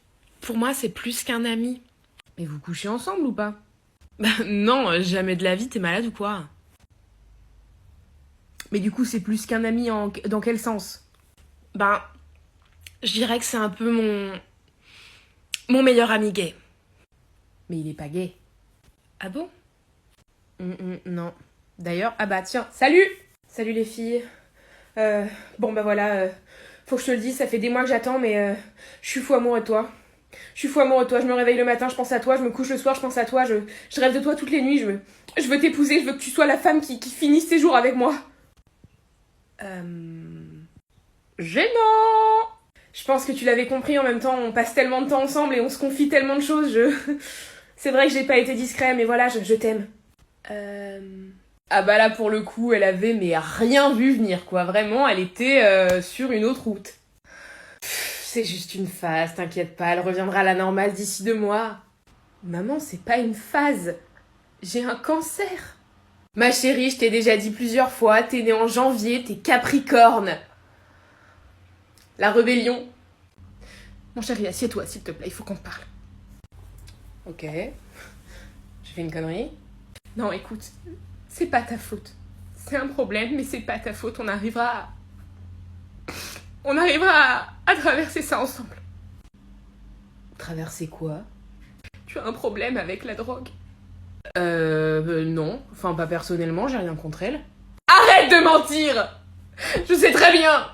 pour moi, c'est plus qu'un ami. Mais vous couchez ensemble ou pas ? Bah non, jamais de la vie, t'es malade ou quoi ? Mais du coup, c'est plus qu'un ami dans quel sens ? Ben, je dirais que c'est un peu mon meilleur ami gay. Mais il est pas gay. Ah bon ? Non. D'ailleurs, ah bah tiens, salut ! Salut les filles. Bon bah voilà, faut que je te le dise, ça fait des mois que j'attends, mais je suis fou amoureux de toi. Je suis fou amoureux de toi, je me réveille le matin, je pense à toi, je me couche le soir, je pense à toi, je rêve de toi toutes les nuits, je veux t'épouser, je veux que tu sois la femme qui finisse ses jours avec moi. Gênant. Je pense que tu l'avais compris, en même temps, on passe tellement de temps ensemble et on se confie tellement de choses, C'est vrai que j'ai pas été discret, mais voilà, je t'aime. Ah bah là, pour le coup, elle avait mais rien vu venir, quoi. Vraiment, elle était sur une autre route. C'est juste une phase, t'inquiète pas, elle reviendra à la normale d'ici 2 mois. Maman, c'est pas une phase. J'ai un cancer. Ma chérie, je t'ai déjà dit plusieurs fois, t'es née en janvier, t'es Capricorne. La rébellion. Mon chéri, assieds-toi, s'il te plaît, il faut qu'on parle. Ok. J'ai fait une connerie ? Non, écoute, c'est pas ta faute. C'est un problème, mais c'est pas ta faute. On arrivera à traverser ça ensemble. Traverser quoi ? Tu as un problème avec la drogue ? Non. Enfin, pas personnellement, j'ai rien contre elle. Arrête de mentir! Je sais très bien!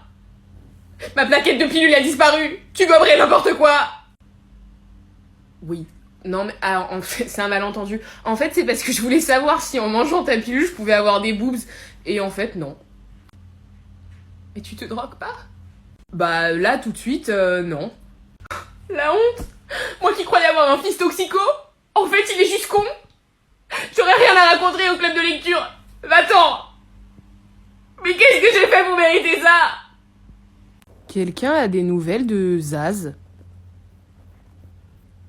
Ma plaquette de pilule a disparu! Tu goberais n'importe quoi! Oui. Non mais en fait, c'est un malentendu. En fait, c'est parce que je voulais savoir si en mangeant ta pilule, je pouvais avoir des boobs. Et en fait, non. Mais tu te drogues pas? Bah là, tout de suite, non. La honte! Moi qui croyais avoir un fils toxico, en fait, il est juste con! J'aurais rien à raconter au club de lecture! Va-t'en! Mais qu'est-ce que j'ai fait pour mériter ça? Quelqu'un a des nouvelles de Zaz?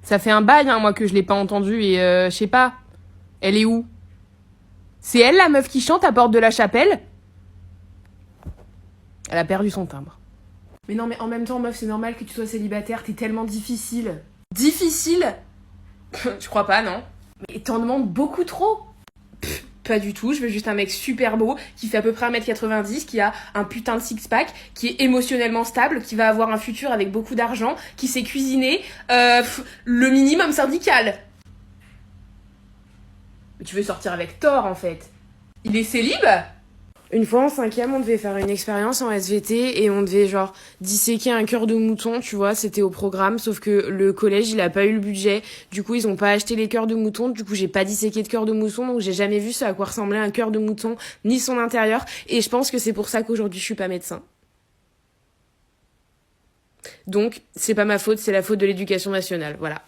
Ça fait un bail, hein, moi, que je l'ai pas entendue et je sais pas. Elle est où? C'est elle, la meuf qui chante à Porte de la Chapelle? Elle a perdu son timbre. Mais non, mais en même temps, meuf, c'est normal que tu sois célibataire, t'es tellement difficile. Difficile? Je crois pas, non. Mais t'en demandes beaucoup trop. Pff, pas du tout, je veux juste un mec super beau, qui fait à peu près 1m90, qui a un putain de six-pack, qui est émotionnellement stable, qui va avoir un futur avec beaucoup d'argent, qui sait cuisiner, le minimum syndical. Mais tu veux sortir avec Thor, en fait. Il est célib? Une fois en 5e, on devait faire une expérience en SVT et on devait genre disséquer un cœur de mouton, tu vois, c'était au programme, sauf que le collège, il a pas eu le budget, du coup ils ont pas acheté les cœurs de mouton, du coup j'ai pas disséqué de cœur de mouton, donc j'ai jamais vu ce à quoi ressemblait un cœur de mouton, ni son intérieur, et je pense que c'est pour ça qu'aujourd'hui je suis pas médecin. Donc, c'est pas ma faute, c'est la faute de l'éducation nationale, voilà.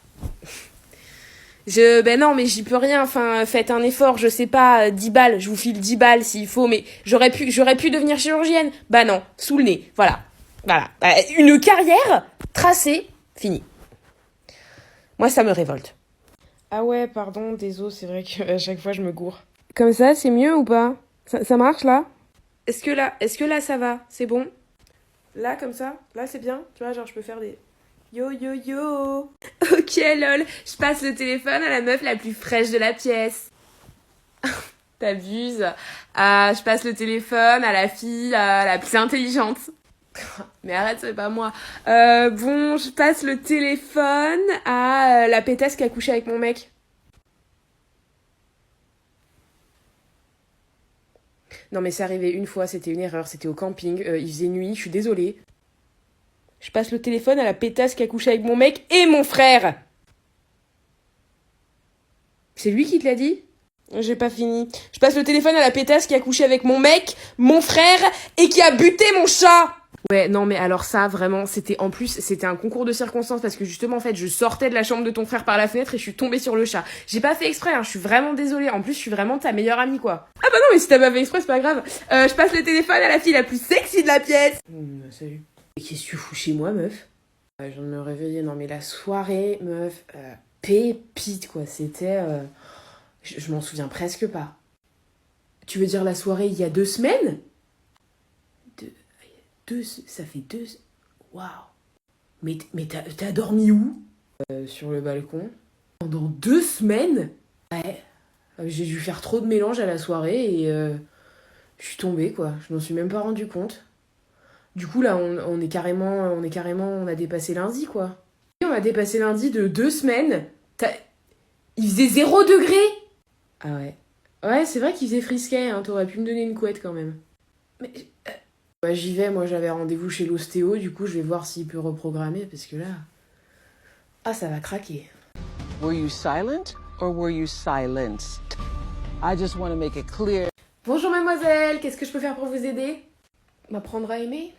Ben non, mais j'y peux rien, enfin, faites un effort, je sais pas, 10 balles, je vous file 10 balles s'il faut, mais j'aurais pu devenir chirurgienne. Bah non, sous le nez, voilà. Une carrière tracée, finie. Moi, ça me révolte. Ah ouais, pardon, désolé, c'est vrai qu'à chaque fois, je me gourre. Comme ça, c'est mieux ou pas? Ça marche, là? Est-ce que là, ça va? C'est bon? Là, comme ça? Là, c'est bien? Tu vois, genre, je peux faire des... Yo yo yo. Ok lol, je passe le téléphone à la meuf la plus fraîche de la pièce. T'abuses. Je passe le téléphone à la fille la plus intelligente. Mais arrête, c'est pas moi. Bon, je passe le téléphone à la pétasse qui a couché avec mon mec. Non mais c'est arrivé une fois, c'était une erreur, c'était au camping, il faisait nuit, je suis désolée. Je passe le téléphone à la pétasse qui a couché avec mon mec et mon frère. C'est lui qui te l'a dit? J'ai pas fini. Je passe le téléphone à la pétasse qui a couché avec mon mec, mon frère et qui a buté mon chat. Ouais, non mais alors ça, vraiment, c'était un concours de circonstances parce que justement, en fait, je sortais de la chambre de ton frère par la fenêtre et je suis tombée sur le chat. J'ai pas fait exprès, hein, je suis vraiment désolée. En plus, je suis vraiment ta meilleure amie, quoi. Ah bah non, mais si t'as pas fait exprès, c'est pas grave. Je passe le téléphone à la fille la plus sexy de la pièce. Salut. Et qu'est-ce que tu fous chez moi, meuf? Je viens de me réveiller, non mais la soirée, meuf, pépite, quoi, c'était... Je m'en souviens presque pas. Tu veux dire la soirée il y a 2 semaines? Ça fait 2... Waouh. Mais t'as dormi où? Sur le balcon. Pendant 2 semaines? Ouais. J'ai dû faire trop de mélange à la soirée et... je suis tombée, quoi. Je m'en suis même pas rendu compte. Du coup, là, on a dépassé lundi, quoi. Et on a dépassé lundi de 2 semaines. Il faisait 0 degré. Ah ouais. Ouais, c'est vrai qu'il faisait frisquet, hein. T'aurais pu me donner une couette, quand même. Mais... Bah, j'y vais, moi, j'avais rendez-vous chez l'ostéo. Du coup, je vais voir s'il peut reprogrammer, parce que là... Ah, ça va craquer. Were you silent or were you silenced? I just want to make it clear. Bonjour, mademoiselle. Qu'est-ce que je peux faire pour vous aider? M'apprendre à aimer?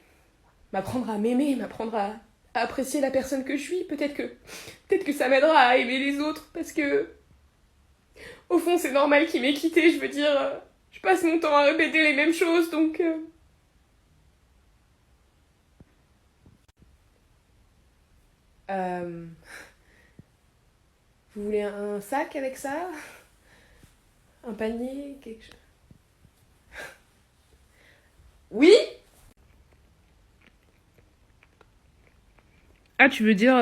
M'apprendre à m'aimer, m'apprendre à apprécier la personne que je suis. Peut-être que ça m'aidera à aimer les autres, parce que... Au fond, c'est normal qu'il m'ait quitté, je veux dire... je passe mon temps à répéter les mêmes choses, donc... Vous voulez un sac avec ça? Un panier? Quelque chose? Oui? Ah, tu veux dire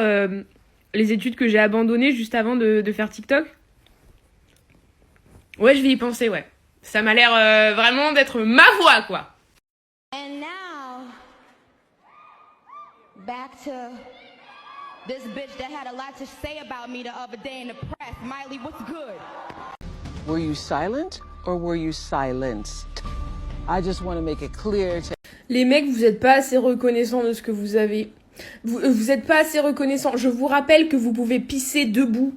les études que j'ai abandonnées juste avant de faire TikTok? Ouais, je vais y penser, ouais. Ça m'a l'air vraiment d'être ma voix, quoi. And now, back to this bitch that had a lot to say about me the other day in the press. Miley, what's good? Were you silent or were you silenced? I just want to make it clear to... Les mecs, vous êtes pas assez reconnaissants de ce que vous avez. Vous êtes pas assez reconnaissants. Je vous rappelle que vous pouvez pisser debout.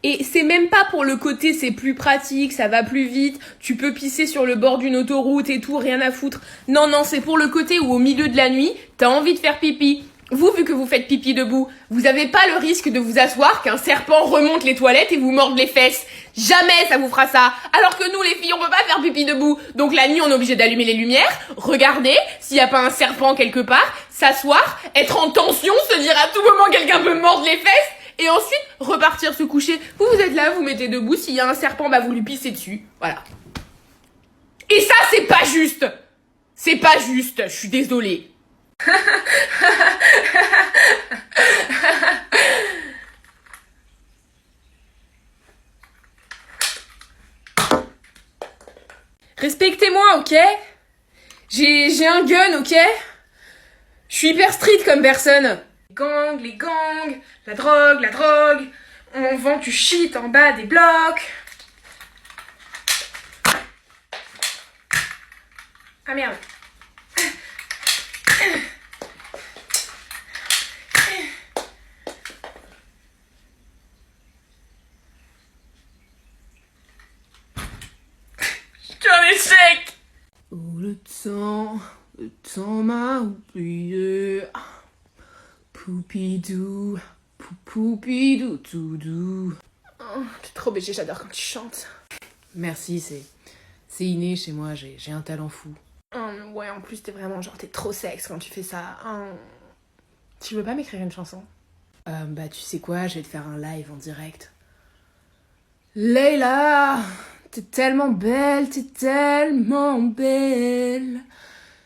Et c'est même pas pour le côté c'est plus pratique, ça va plus vite, tu peux pisser sur le bord d'une autoroute et tout, rien à foutre. Non, c'est pour le côté où au milieu de la nuit, t'as envie de faire pipi. Vous, vu que vous faites pipi debout, vous avez pas le risque de vous asseoir qu'un serpent remonte les toilettes et vous morde les fesses. Jamais ça vous fera ça. Alors que nous, les filles, on peut pas faire pipi debout. Donc la nuit, on est obligé d'allumer les lumières, regarder s'il y a pas un serpent quelque part, s'asseoir, être en tension, se dire à tout moment quelqu'un peut me mordre les fesses. Et ensuite, repartir se coucher. Vous êtes là, vous mettez debout. S'il y a un serpent, bah vous lui pissez dessus. Voilà. Et ça, c'est pas juste. C'est pas juste. Je suis désolée. Respectez-moi, ok? J'ai un gun, ok? Je suis hyper street comme personne. Les gangs, la drogue, on vend du shit en bas des blocs. Ah merde. Qu'un échec. Oh le temps m'a oublié. Poupidou, poupidou, tout doux. Oh, t'es trop bêché, j'adore quand tu chantes. Merci, c'est inné chez moi, j'ai un talent fou. Ouais, en plus, t'es vraiment genre, t'es trop sexe quand tu fais ça. Tu veux pas m'écrire une chanson? Bah, tu sais quoi, je vais te faire un live en direct. Leila, t'es tellement belle,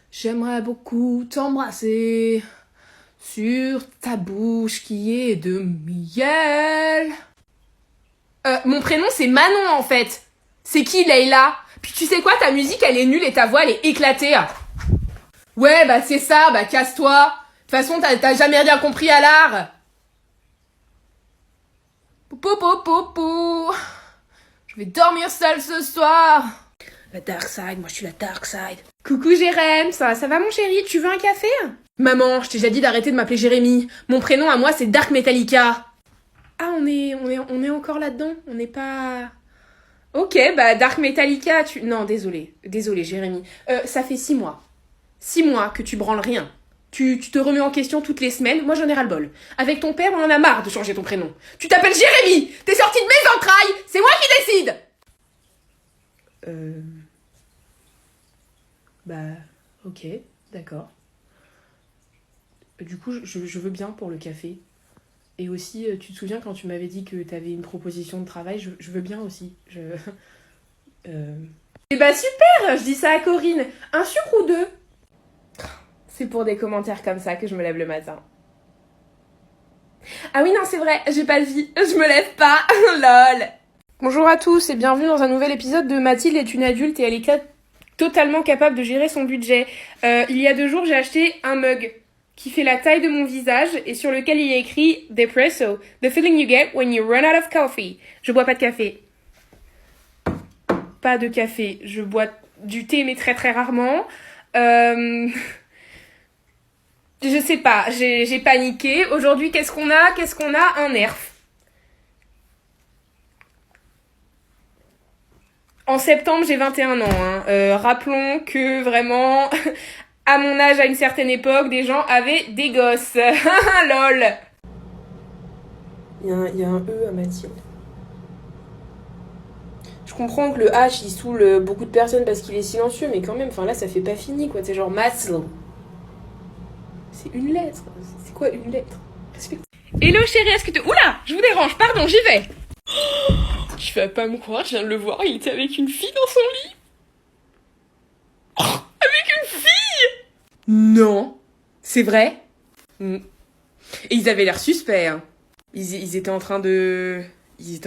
J'aimerais beaucoup t'embrasser sur ta bouche qui est de miel. Mon prénom c'est Manon en fait. C'est qui Leila? Puis tu sais quoi, ta musique elle est nulle et ta voix elle est éclatée. Ouais bah c'est ça, bah casse-toi. De toute façon t'as jamais rien compris à l'art. Popo. Je vais dormir seule ce soir. La dark side, moi je suis la dark side. Coucou Jérém, ça va mon chéri, tu veux un café? Maman, je t'ai déjà dit d'arrêter de m'appeler Jérémy. Mon prénom à moi c'est Dark Metallica. Ah on est encore là-dedans, on n'est pas... Ok, bah Dark Metallica, Non, désolé Jérémy. Ça fait 6 mois. 6 mois que tu branles rien. Tu te remets en question toutes les semaines, moi j'en ai ras-le-bol. Avec ton père, on en a marre de changer ton prénom. Tu t'appelles Jérémy. T'es sorti de mes entrailles. C'est moi qui décide. Bah, ok, d'accord. Du coup, je veux bien pour le café. Et aussi, tu te souviens quand tu m'avais dit que t'avais une proposition de travail, je veux bien aussi. Eh bah super, je dis ça à Corinne. Un sucre ou 2? C'est pour des commentaires comme ça que je me lève le matin. Ah oui, non, c'est vrai, j'ai pas de vie. Je me lève pas. Lol. Bonjour à tous et bienvenue dans un nouvel épisode de Mathilde est une adulte et elle est totalement capable de gérer son budget. Il y a 2 jours, j'ai acheté un mug qui fait la taille de mon visage et sur lequel il y a écrit « Depresso, the feeling you get when you run out of coffee ». Je bois pas de café. Pas de café. Je bois du thé, mais très très rarement. Je sais pas, j'ai paniqué. Aujourd'hui, qu'est-ce qu'on a? Un nerf. En septembre, j'ai 21 ans. Rappelons que vraiment... À mon âge, à une certaine époque, des gens avaient des gosses. Lol. Il y a un E à Mathilde. Je comprends que le H, il saoule beaucoup de personnes parce qu'il est silencieux, mais quand même, enfin là, ça fait pas fini, quoi. C'est genre Mathilde. C'est une lettre. C'est quoi une lettre? Respecte. Hello chérie, est-ce que tu... Oula, je vous dérange, pardon, j'y vais. Oh, tu vas pas me croire, je viens de le voir, il était avec une fille dans son lit. Oh, avec une fille? Non. C'est vrai? Et ils avaient l'air suspects, hein. Ils étaient en train de... Ils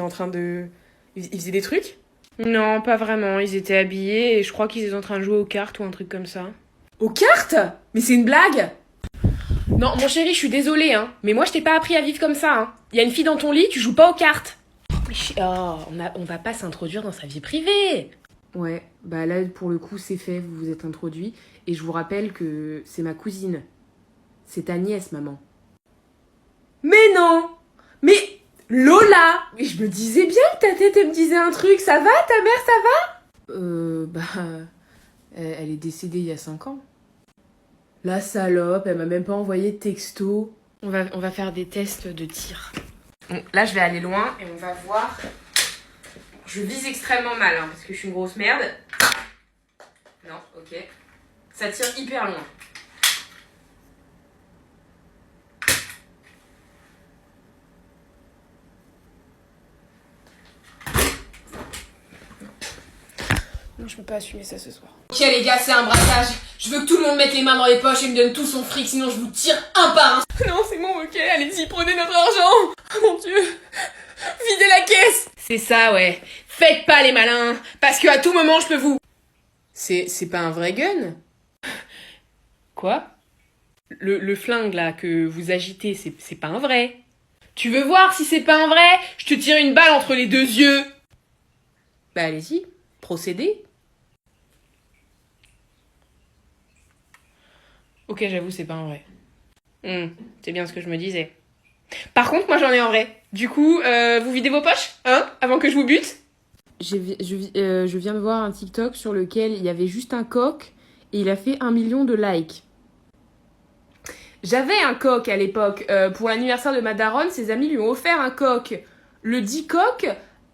faisaient des trucs? Non, pas vraiment. Ils étaient habillés et je crois qu'ils étaient en train de jouer aux cartes ou un truc comme ça. Aux cartes? Mais c'est une blague? Non, mon chéri, je suis désolée, hein. Mais moi, je t'ai pas appris à vivre comme ça, hein. Il y a une fille dans ton lit, tu joues pas aux cartes. Oh, on va pas s'introduire dans sa vie privée. Ouais, bah là, pour le coup, c'est fait, vous vous êtes introduit. Et je vous rappelle que c'est ma cousine. C'est ta nièce, maman. Mais non! Mais Lola! Mais je me disais bien que ta tête, elle me disait un truc. Ça va, ta mère, ça va? Elle est décédée il y a 5 ans. La salope, elle m'a même pas envoyé de texto. On va faire des tests de tir. Bon, là, je vais aller loin et on va voir. Je vise extrêmement mal, hein, parce que je suis une grosse merde. Non, ok. Ça tire hyper loin. Non, je peux pas assumer ça ce soir. Ok les gars, c'est un braquage. Je veux que tout le monde mette les mains dans les poches et me donne tout son fric, sinon je vous tire un par un. Non, c'est bon, ok, allez-y, prenez notre argent. Oh mon dieu. Videz la caisse. C'est ça, ouais. Faites pas les malins, parce qu'à tout moment, je peux vous... C'est pas un vrai gun? Quoi? Le flingue, là, que vous agitez, c'est pas un vrai. Tu veux voir si c'est pas un vrai? Je te tire une balle entre les 2 yeux. Bah allez-y, procédez. Ok, j'avoue, c'est pas un vrai. C'est bien ce que je me disais. Par contre, moi j'en ai en vrai. Du coup, vous videz vos poches, hein, avant que je vous bute? Je viens de voir un TikTok sur lequel il y avait juste un coq et il a fait 1 million de likes. J'avais un coq à l'époque. Pour l'anniversaire de ma daronne, ses amis lui ont offert un coq. Le dit coq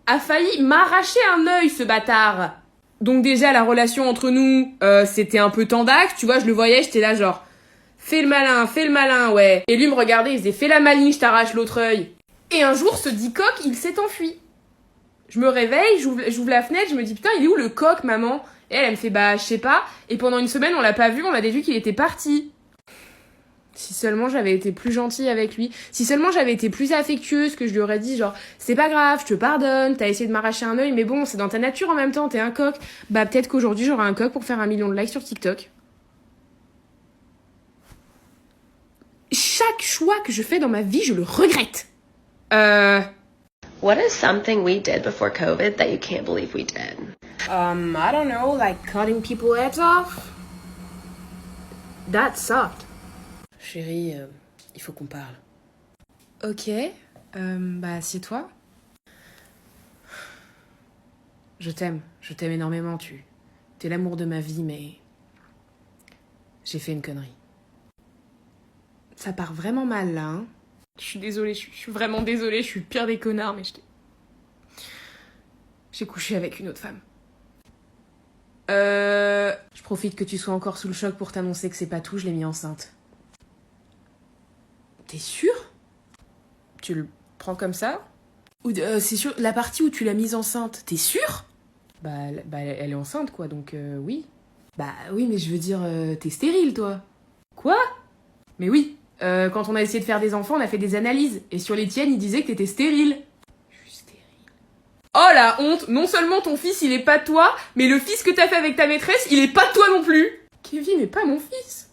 a failli m'arracher un œil, ce bâtard. Donc déjà, la relation entre nous, c'était un peu tendax. Tu vois, je le voyais, j'étais là genre... Fais le malin, ouais. Et lui me regardait, il faisait fais la maligne, je t'arrache l'autre œil. Et un jour, ce dit coq, il s'est enfui. Je me réveille, j'ouvre la fenêtre, je me dis putain, il est où le coq, maman? Et elle me fait bah, je sais pas. Et pendant une semaine, on l'a pas vu, on a déduit qu'il était parti. Si seulement j'avais été plus gentille avec lui. Si seulement j'avais été plus affectueuse, que je lui aurais dit genre, c'est pas grave, je te pardonne, t'as essayé de m'arracher un œil, mais bon, c'est dans ta nature en même temps, t'es un coq. Bah peut-être qu'aujourd'hui, j'aurai un coq pour faire 1 million de likes sur TikTok. Chaque choix que je fais dans ma vie, je le regrette. What is something we did before COVID that you can't believe we did? I don't know, like cutting people's heads off. That sucked. Chérie, il faut qu'on parle. Ok, bah assieds-toi. Je t'aime énormément, t'es l'amour de ma vie, mais j'ai fait une connerie. Ça part vraiment mal là, hein. Je suis désolée, je suis vraiment désolée, je suis le pire des connards, mais j'ai couché avec une autre femme. Je profite que tu sois encore sous le choc pour t'annoncer que c'est pas tout, je l'ai mis enceinte. T'es sûre? Tu le prends comme ça? Ou c'est sûr, la partie où tu l'as mise enceinte, t'es sûre? Bah elle est enceinte quoi, donc oui. Bah oui, mais je veux dire, t'es stérile toi. Quoi? Mais oui. Quand on a essayé de faire des enfants, on a fait des analyses. Et sur les tiennes, ils disaient que t'étais stérile. Je suis stérile. Oh la honte! Non seulement ton fils, il est pas toi, mais le fils que t'as fait avec ta maîtresse, il est pas toi non plus! Kevin n'est pas mon fils.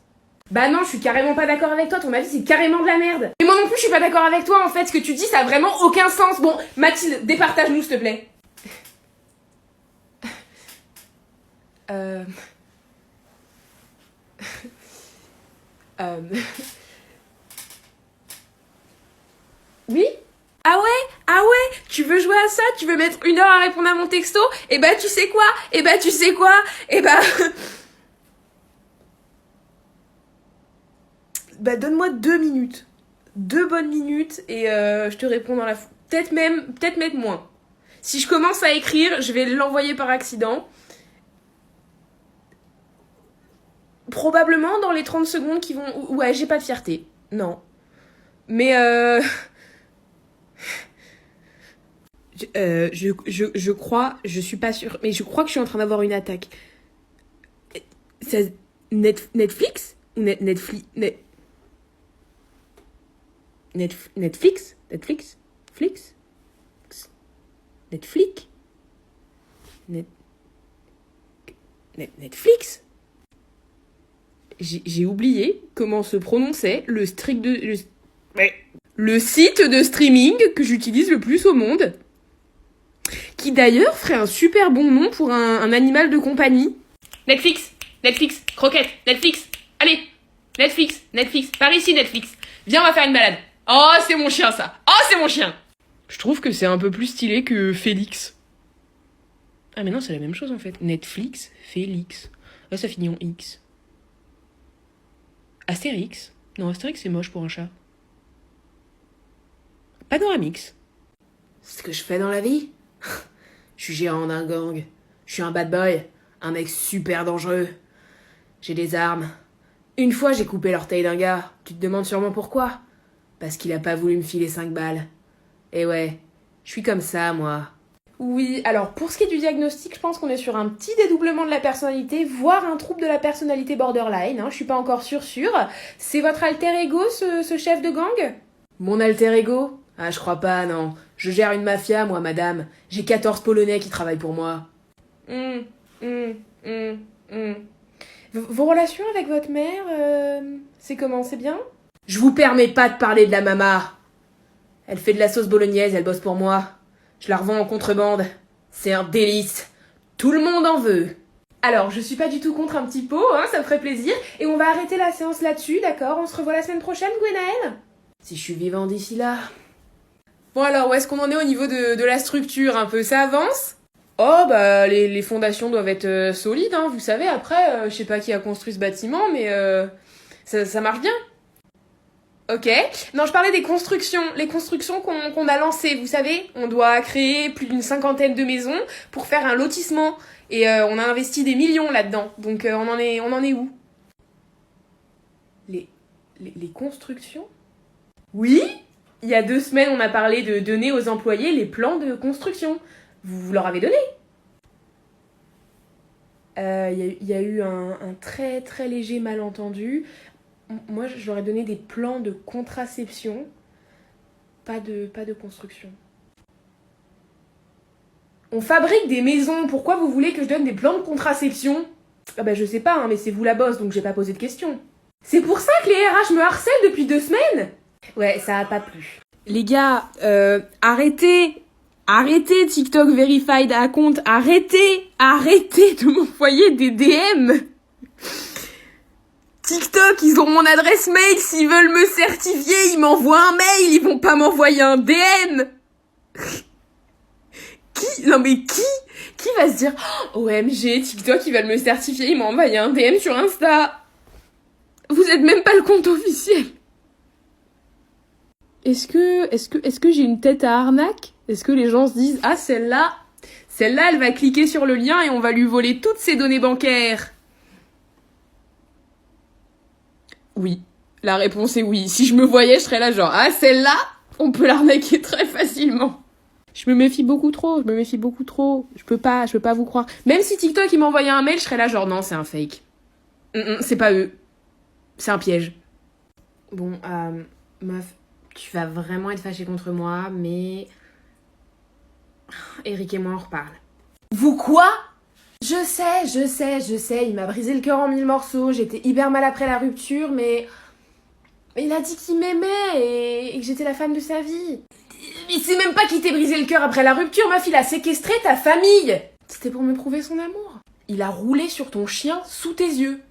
Bah non, je suis carrément pas d'accord avec toi, ton avis c'est carrément de la merde. Et moi non plus, je suis pas d'accord avec toi en fait, ce que tu dis ça a vraiment aucun sens. Bon, Mathilde, départage-nous s'il te plaît. Oui? Ah ouais? Tu veux jouer à ça? Tu veux mettre 1 heure à répondre à mon texto? Eh bah tu sais quoi? Bah donne-moi 2 minutes. 2 bonnes minutes et je te réponds dans la... Peut-être même moins. Si je commence à écrire, je vais l'envoyer par accident. Probablement dans les 30 secondes qui vont... Ouais, j'ai pas de fierté. Non. Mais je crois, je suis pas sûre, mais je crois que je suis en train d'avoir une attaque. Netflix? Ou Netflix? Netflix? Netflix? J'ai oublié comment se prononçait le site de streaming que j'utilise le plus au monde, qui d'ailleurs ferait un super bon nom pour un animal de compagnie. Netflix, croquette, Netflix, allez, Netflix, par ici Netflix, viens on va faire une balade. Oh c'est mon chien ça, oh c'est mon chien. Je trouve que c'est un peu plus stylé que Félix. Ah mais non c'est la même chose en fait, Netflix, Félix, là ça finit en X. Astérix, non Astérix c'est moche pour un chat. Panoramix. C'est ce que je fais dans la vie. Je suis gérant d'un gang, je suis un bad boy, un mec super dangereux. J'ai des armes. Une fois, j'ai coupé l'orteil d'un gars. Tu te demandes sûrement pourquoi? Parce qu'il a pas voulu me filer 5 balles. Et ouais, je suis comme ça, moi. Oui, alors pour ce qui est du diagnostic, je pense qu'on est sur un petit dédoublement de la personnalité, voire un trouble de la personnalité borderline, hein, je suis pas encore sûre. C'est votre alter ego, ce chef de gang? Mon alter ego? Ah, je crois pas, non. Je gère une mafia, moi, madame. J'ai 14 Polonais qui travaillent pour moi. Vos relations avec votre mère, c'est comment? C'est bien? Je vous permets pas de parler de la mama. Elle fait de la sauce bolognaise, elle bosse pour moi. Je la revends en contrebande. C'est un délice. Tout le monde en veut. Alors, je suis pas du tout contre un petit pot, hein, ça me ferait plaisir. Et on va arrêter la séance là-dessus, d'accord? On se revoit la semaine prochaine, Gwenaëlle? Si je suis vivant d'ici là. Bon alors, où est-ce qu'on en est au niveau de la structure un peu? Ça avance? Oh bah les fondations doivent être solides, hein, vous savez, après, je sais pas qui a construit ce bâtiment, mais ça marche bien. Ok. Non, je parlais des constructions, les constructions qu'on a lancées, vous savez, on doit créer plus d'une 50aine de maisons pour faire un lotissement, et on a investi des millions là-dedans, donc on en est où? Les constructions? Oui. Il y a 2 semaines, on a parlé de donner aux employés les plans de construction. Vous leur avez donné? Il y a eu un très très léger malentendu. Moi, je leur ai donné des plans de contraception, pas de construction. On fabrique des maisons, pourquoi vous voulez que je donne des plans de contraception? Ah bah je sais pas, hein, mais c'est vous la boss, donc j'ai pas posé de questions. C'est pour ça que les RH me harcèlent depuis 2 semaines? Ouais, ça a pas plu. Les gars, arrêtez TikTok Verified Account, arrêtez de m'envoyer des DM. TikTok, ils ont mon adresse mail, s'ils veulent me certifier, ils m'envoient un mail, ils vont pas m'envoyer un DM. Qui va se dire OMG, TikTok, ils veulent me certifier, ils m'ont envoyé un DM sur Insta. Vous êtes même pas le compte officiel. Est-ce que j'ai une tête à arnaque? Est-ce que les gens se disent ah celle-là, elle va cliquer sur le lien et on va lui voler toutes ses données bancaires? Oui. La réponse est oui. Si je me voyais, je serais là genre ah celle-là, on peut l'arnaquer très facilement. Je me méfie beaucoup trop. Je peux pas vous croire. Même si TikTok il m'envoyait un mail, je serais là genre non, c'est un fake. C'est pas eux. C'est un piège. Bon, meuf, tu vas vraiment être fâchée contre moi, mais Eric et moi on reparle. Vous quoi? Je sais, il m'a brisé le cœur en 1000 morceaux, j'étais hyper mal après la rupture, mais il a dit qu'il m'aimait et que j'étais la femme de sa vie. Il sait même pas qu'il t'ait brisé le cœur après la rupture, meuf, il a séquestré ta famille. C'était pour me prouver son amour. Il a roulé sur ton chien sous tes yeux.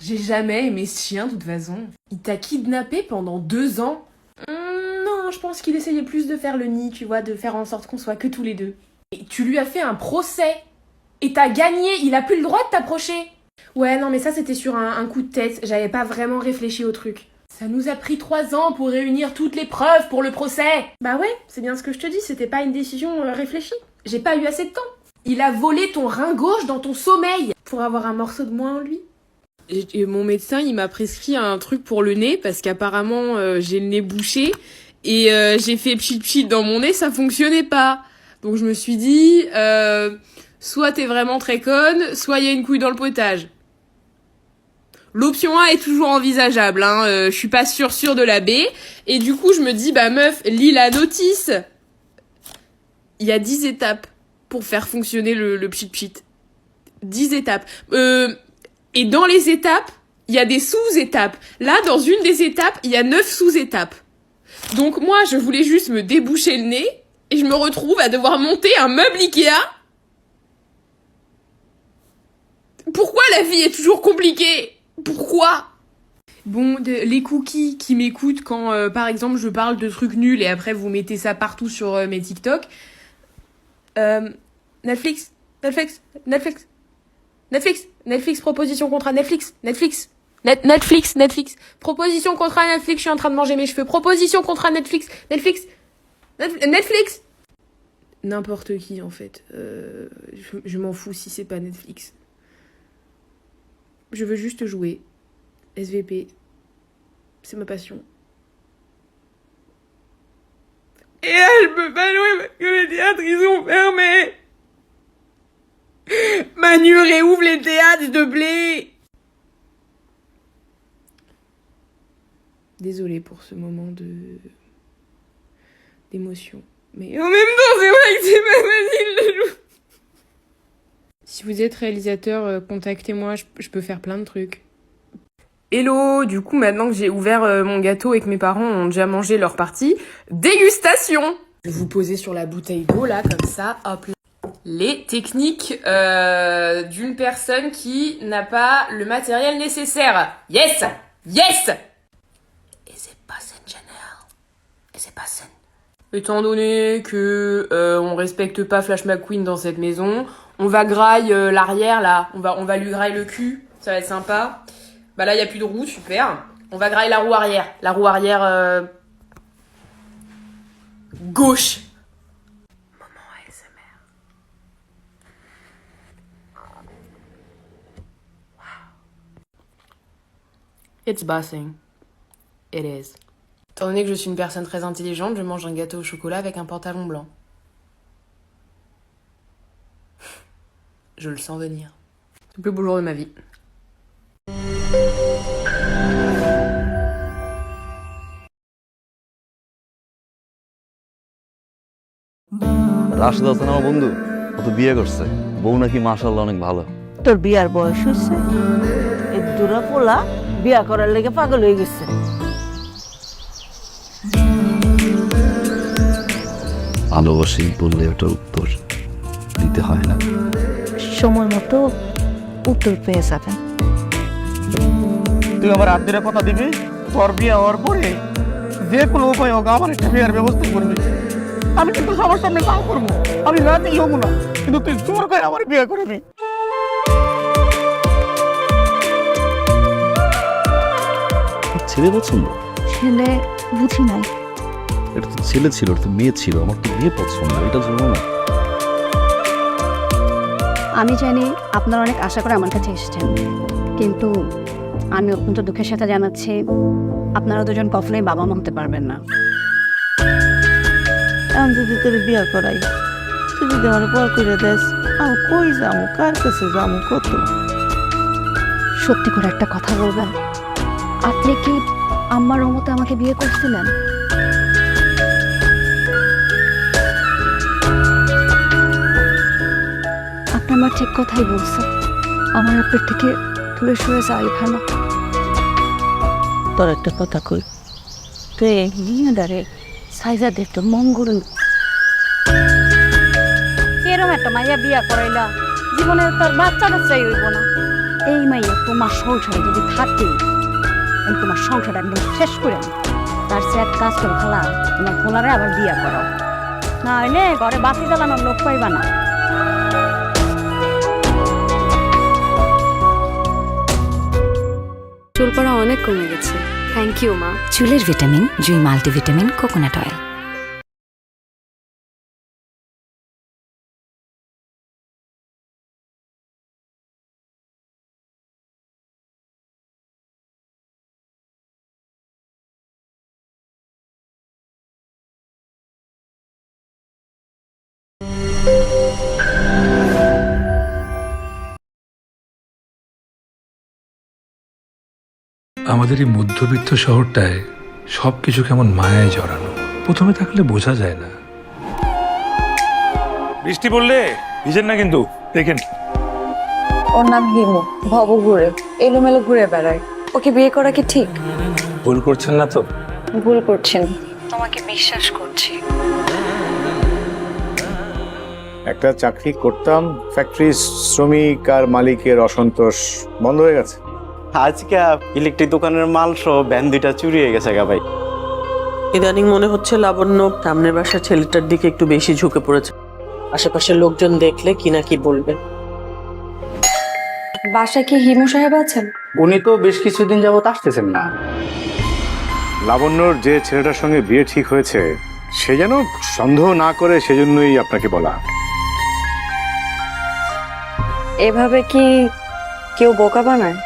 J'ai jamais aimé ce chien de toute façon. Il t'a kidnappé pendant 2 ans. Non, je pense qu'il essayait plus de faire le nid, tu vois, de faire en sorte qu'on soit que tous les deux. Et tu lui as fait un procès. Et t'as gagné, il a plus le droit de t'approcher. Ouais, non, mais ça c'était sur un coup de tête, j'avais pas vraiment réfléchi au truc. Ça nous a pris 3 ans pour réunir toutes les preuves pour le procès. Bah ouais, c'est bien ce que je te dis, c'était pas une décision réfléchie. J'ai pas eu assez de temps. Il a volé ton rein gauche dans ton sommeil pour avoir un morceau de moins en lui. Et mon médecin, il m'a prescrit un truc pour le nez parce qu'apparemment j'ai le nez bouché et j'ai fait pchit dans mon nez, ça fonctionnait pas. Donc je me suis dit, soit t'es vraiment très conne, soit il y a une couille dans le potage. L'option A est toujours envisageable, hein. Je suis pas sûre de la B. Et du coup, je me dis, bah meuf, lis la notice. Il y a 10 étapes pour faire fonctionner le pchit. 10 étapes. Et dans les étapes, il y a des sous-étapes. Là, dans une des étapes, il y a 9 sous-étapes. Donc moi, je voulais juste me déboucher le nez et je me retrouve à devoir monter un meuble Ikea. Pourquoi la vie est toujours compliquée? Pourquoi? Bon, les cookies qui m'écoutent quand, par exemple, je parle de trucs nuls et après vous mettez ça partout sur mes TikTok. Netflix, proposition contrat Netflix. Proposition contrat Netflix, je suis en train de manger mes cheveux. Proposition contrat Netflix. N'importe qui, en fait. Je m'en fous si c'est pas Netflix. Je veux juste jouer. SVP. C'est ma passion. Et là, je peux pas jouer parce que les théâtres, ils sont fermés. Manu, réouvre les théâtres, s'il te plaît. Désolée pour ce moment d'émotion. Mais en même temps, c'est vrai que c'est pas facile de jouer. Si vous êtes réalisateur, contactez-moi, je peux faire plein de trucs. Hello, du coup, maintenant que j'ai ouvert mon gâteau et que mes parents ont déjà mangé leur partie, dégustation! Je vais vous poser sur la bouteille d'eau, là, comme ça, hop là. Les techniques d'une personne qui n'a pas le matériel nécessaire. Yes! Yes! Is it passing, Janelle? Is it passing? Étant donné que on respecte pas Flash McQueen dans cette maison, on va graille l'arrière, là. On va lui grailler le cul, ça va être sympa. Bah là, il n'y a plus de roue, super. On va grailler la roue arrière. La roue arrière... gauche. Moment ASMR. Wow. It's busting. It is. Étant donné que je suis une personne très intelligente, je mange un gâteau au chocolat avec un pantalon blanc. Je le sens venir. C'est le plus beau jour de ma vie. Rashed হাসান আমার বন্ধু, ও তো বিয়ে করছে, বউ নাকি মাশাআল্লাহ অনেক ভালো। তোর বিয়ার বয়স হচ্ছে, এই দুরা পোলা বিয়া করার লেগে পাগল হয়ে গেছে। ভালোবাসি বললে ওটার উত্তর দিতে হয় না। সময় মতো উত্তর পেয়ে যাবেন। তুই আমার আব্দুরের কথা দিবি, তোর বিয়ে হওয়ার পরে যে কোনো উপায় হোক আমার একটা বিয়ের ব্যবস্থা করবি। আমি কিন্তু সবার সামনে নাও করবো, আমি রাতেই হবো না, কিন্তু তুই জোর করে আমার বিয়ে করবি। ছেলে পছন্দ? ছেলে বুঝি নাই। এটা তো ছেলে ছিল, এটা তো মেয়ে ছিল, আমার তো মেয়ে পছন্দ, এটা জানো না? আমি জানি আপনারা অনেক আশা করে আমার কাছে এসেছেন, কিন্তু আমি অত্যন্ত দুঃখের সাথে জানাচ্ছি আপনারা দুজন কখনোই বাবা মা হতে পারবেন না। আমি যদি তোর বিয়া করাই, তুই যদি আমার পর করে দেস, আমি কই যাবো, কার কাছে যাবো, কত? সত্যি করে একটা কথা বলবেন, আপনি কি আম্মার মতো আমাকে বিয়ে করছিলেন? আপনি আমার ঠিক কথাই বলছেন, আমার আপনার থেকে দূরে সরে যাই ভালো। তোর একটা কথা কই, তুই মেয়েদারে সাইজা দেখতে মঙ্গল এরকম একটা মাইয়া বিয়া করাইলা, জীবনে তোর বাচ্চা কাচ্চাই হইব না। এই মাইয়া তোমার সংসারে যদি থাকে, আমি তোমার সংসারটা একদম শেষ করে নি। তার সে এক কাজ করে খালা, তোমার পোলারে আবার বিয়া করো, না হইলে ঘরে বাতি জ্বালানোর লোক পাইবা না। চুল পড়া অনেক কমে গেছে, থ্যাংক ইউ মা। চুলের ভিটামিন জুই মাল্টিভিটামিন কোকোনাট অয়েল। আমাদের এই মধ্যবিত্ত শহরটায় সবকিছু কেমন মায়ায় জড়ানো, প্রথমে থাকলে বোঝা যায় না। বৃষ্টি পড়লে ভিজেন না কিন্তু, দেখেন। ওর নাম হিমু, ভব ঘুরে এলোমেলো ঘুরে বেড়ায়। ওকে বিয়ে করা কি ঠিক? ভুল করছেন না তো? ভুল করছেন, তোমাকে বিশ্বাস করছি। একটা চাকরি করতাম, ফ্যাক্টরি শ্রমিক আর মালিকের অসন্তোষ বন্ধ হয়ে গেছে। আজকে ইলেকট্রিক দোকানের মাল সহ ভ্যান দুইটা চুরি হয়ে গেছে ভাই। ইদানিং মনে হচ্ছে লাবণ্য সামনের বাসার ছেলেটার দিকে একটু বেশি ঝুঁকে পড়েছে। আশেপাশের লোকজন দেখলে কি না কি বলবে। বাসায় কি হিমু সাহেব আছেন? উনি তো বেশ কিছুদিন যাবত আসতেছেন না। লাবণ্যর যে ছেলেটার সঙ্গে বিয়ে ঠিক হয়েছে সে যেন সন্দেহ না করে, সেজন্যই আপনাকে বলা। এভাবে কি কেউ বোকা বানায়?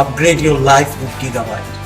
Upgrade your life with Gigabyte.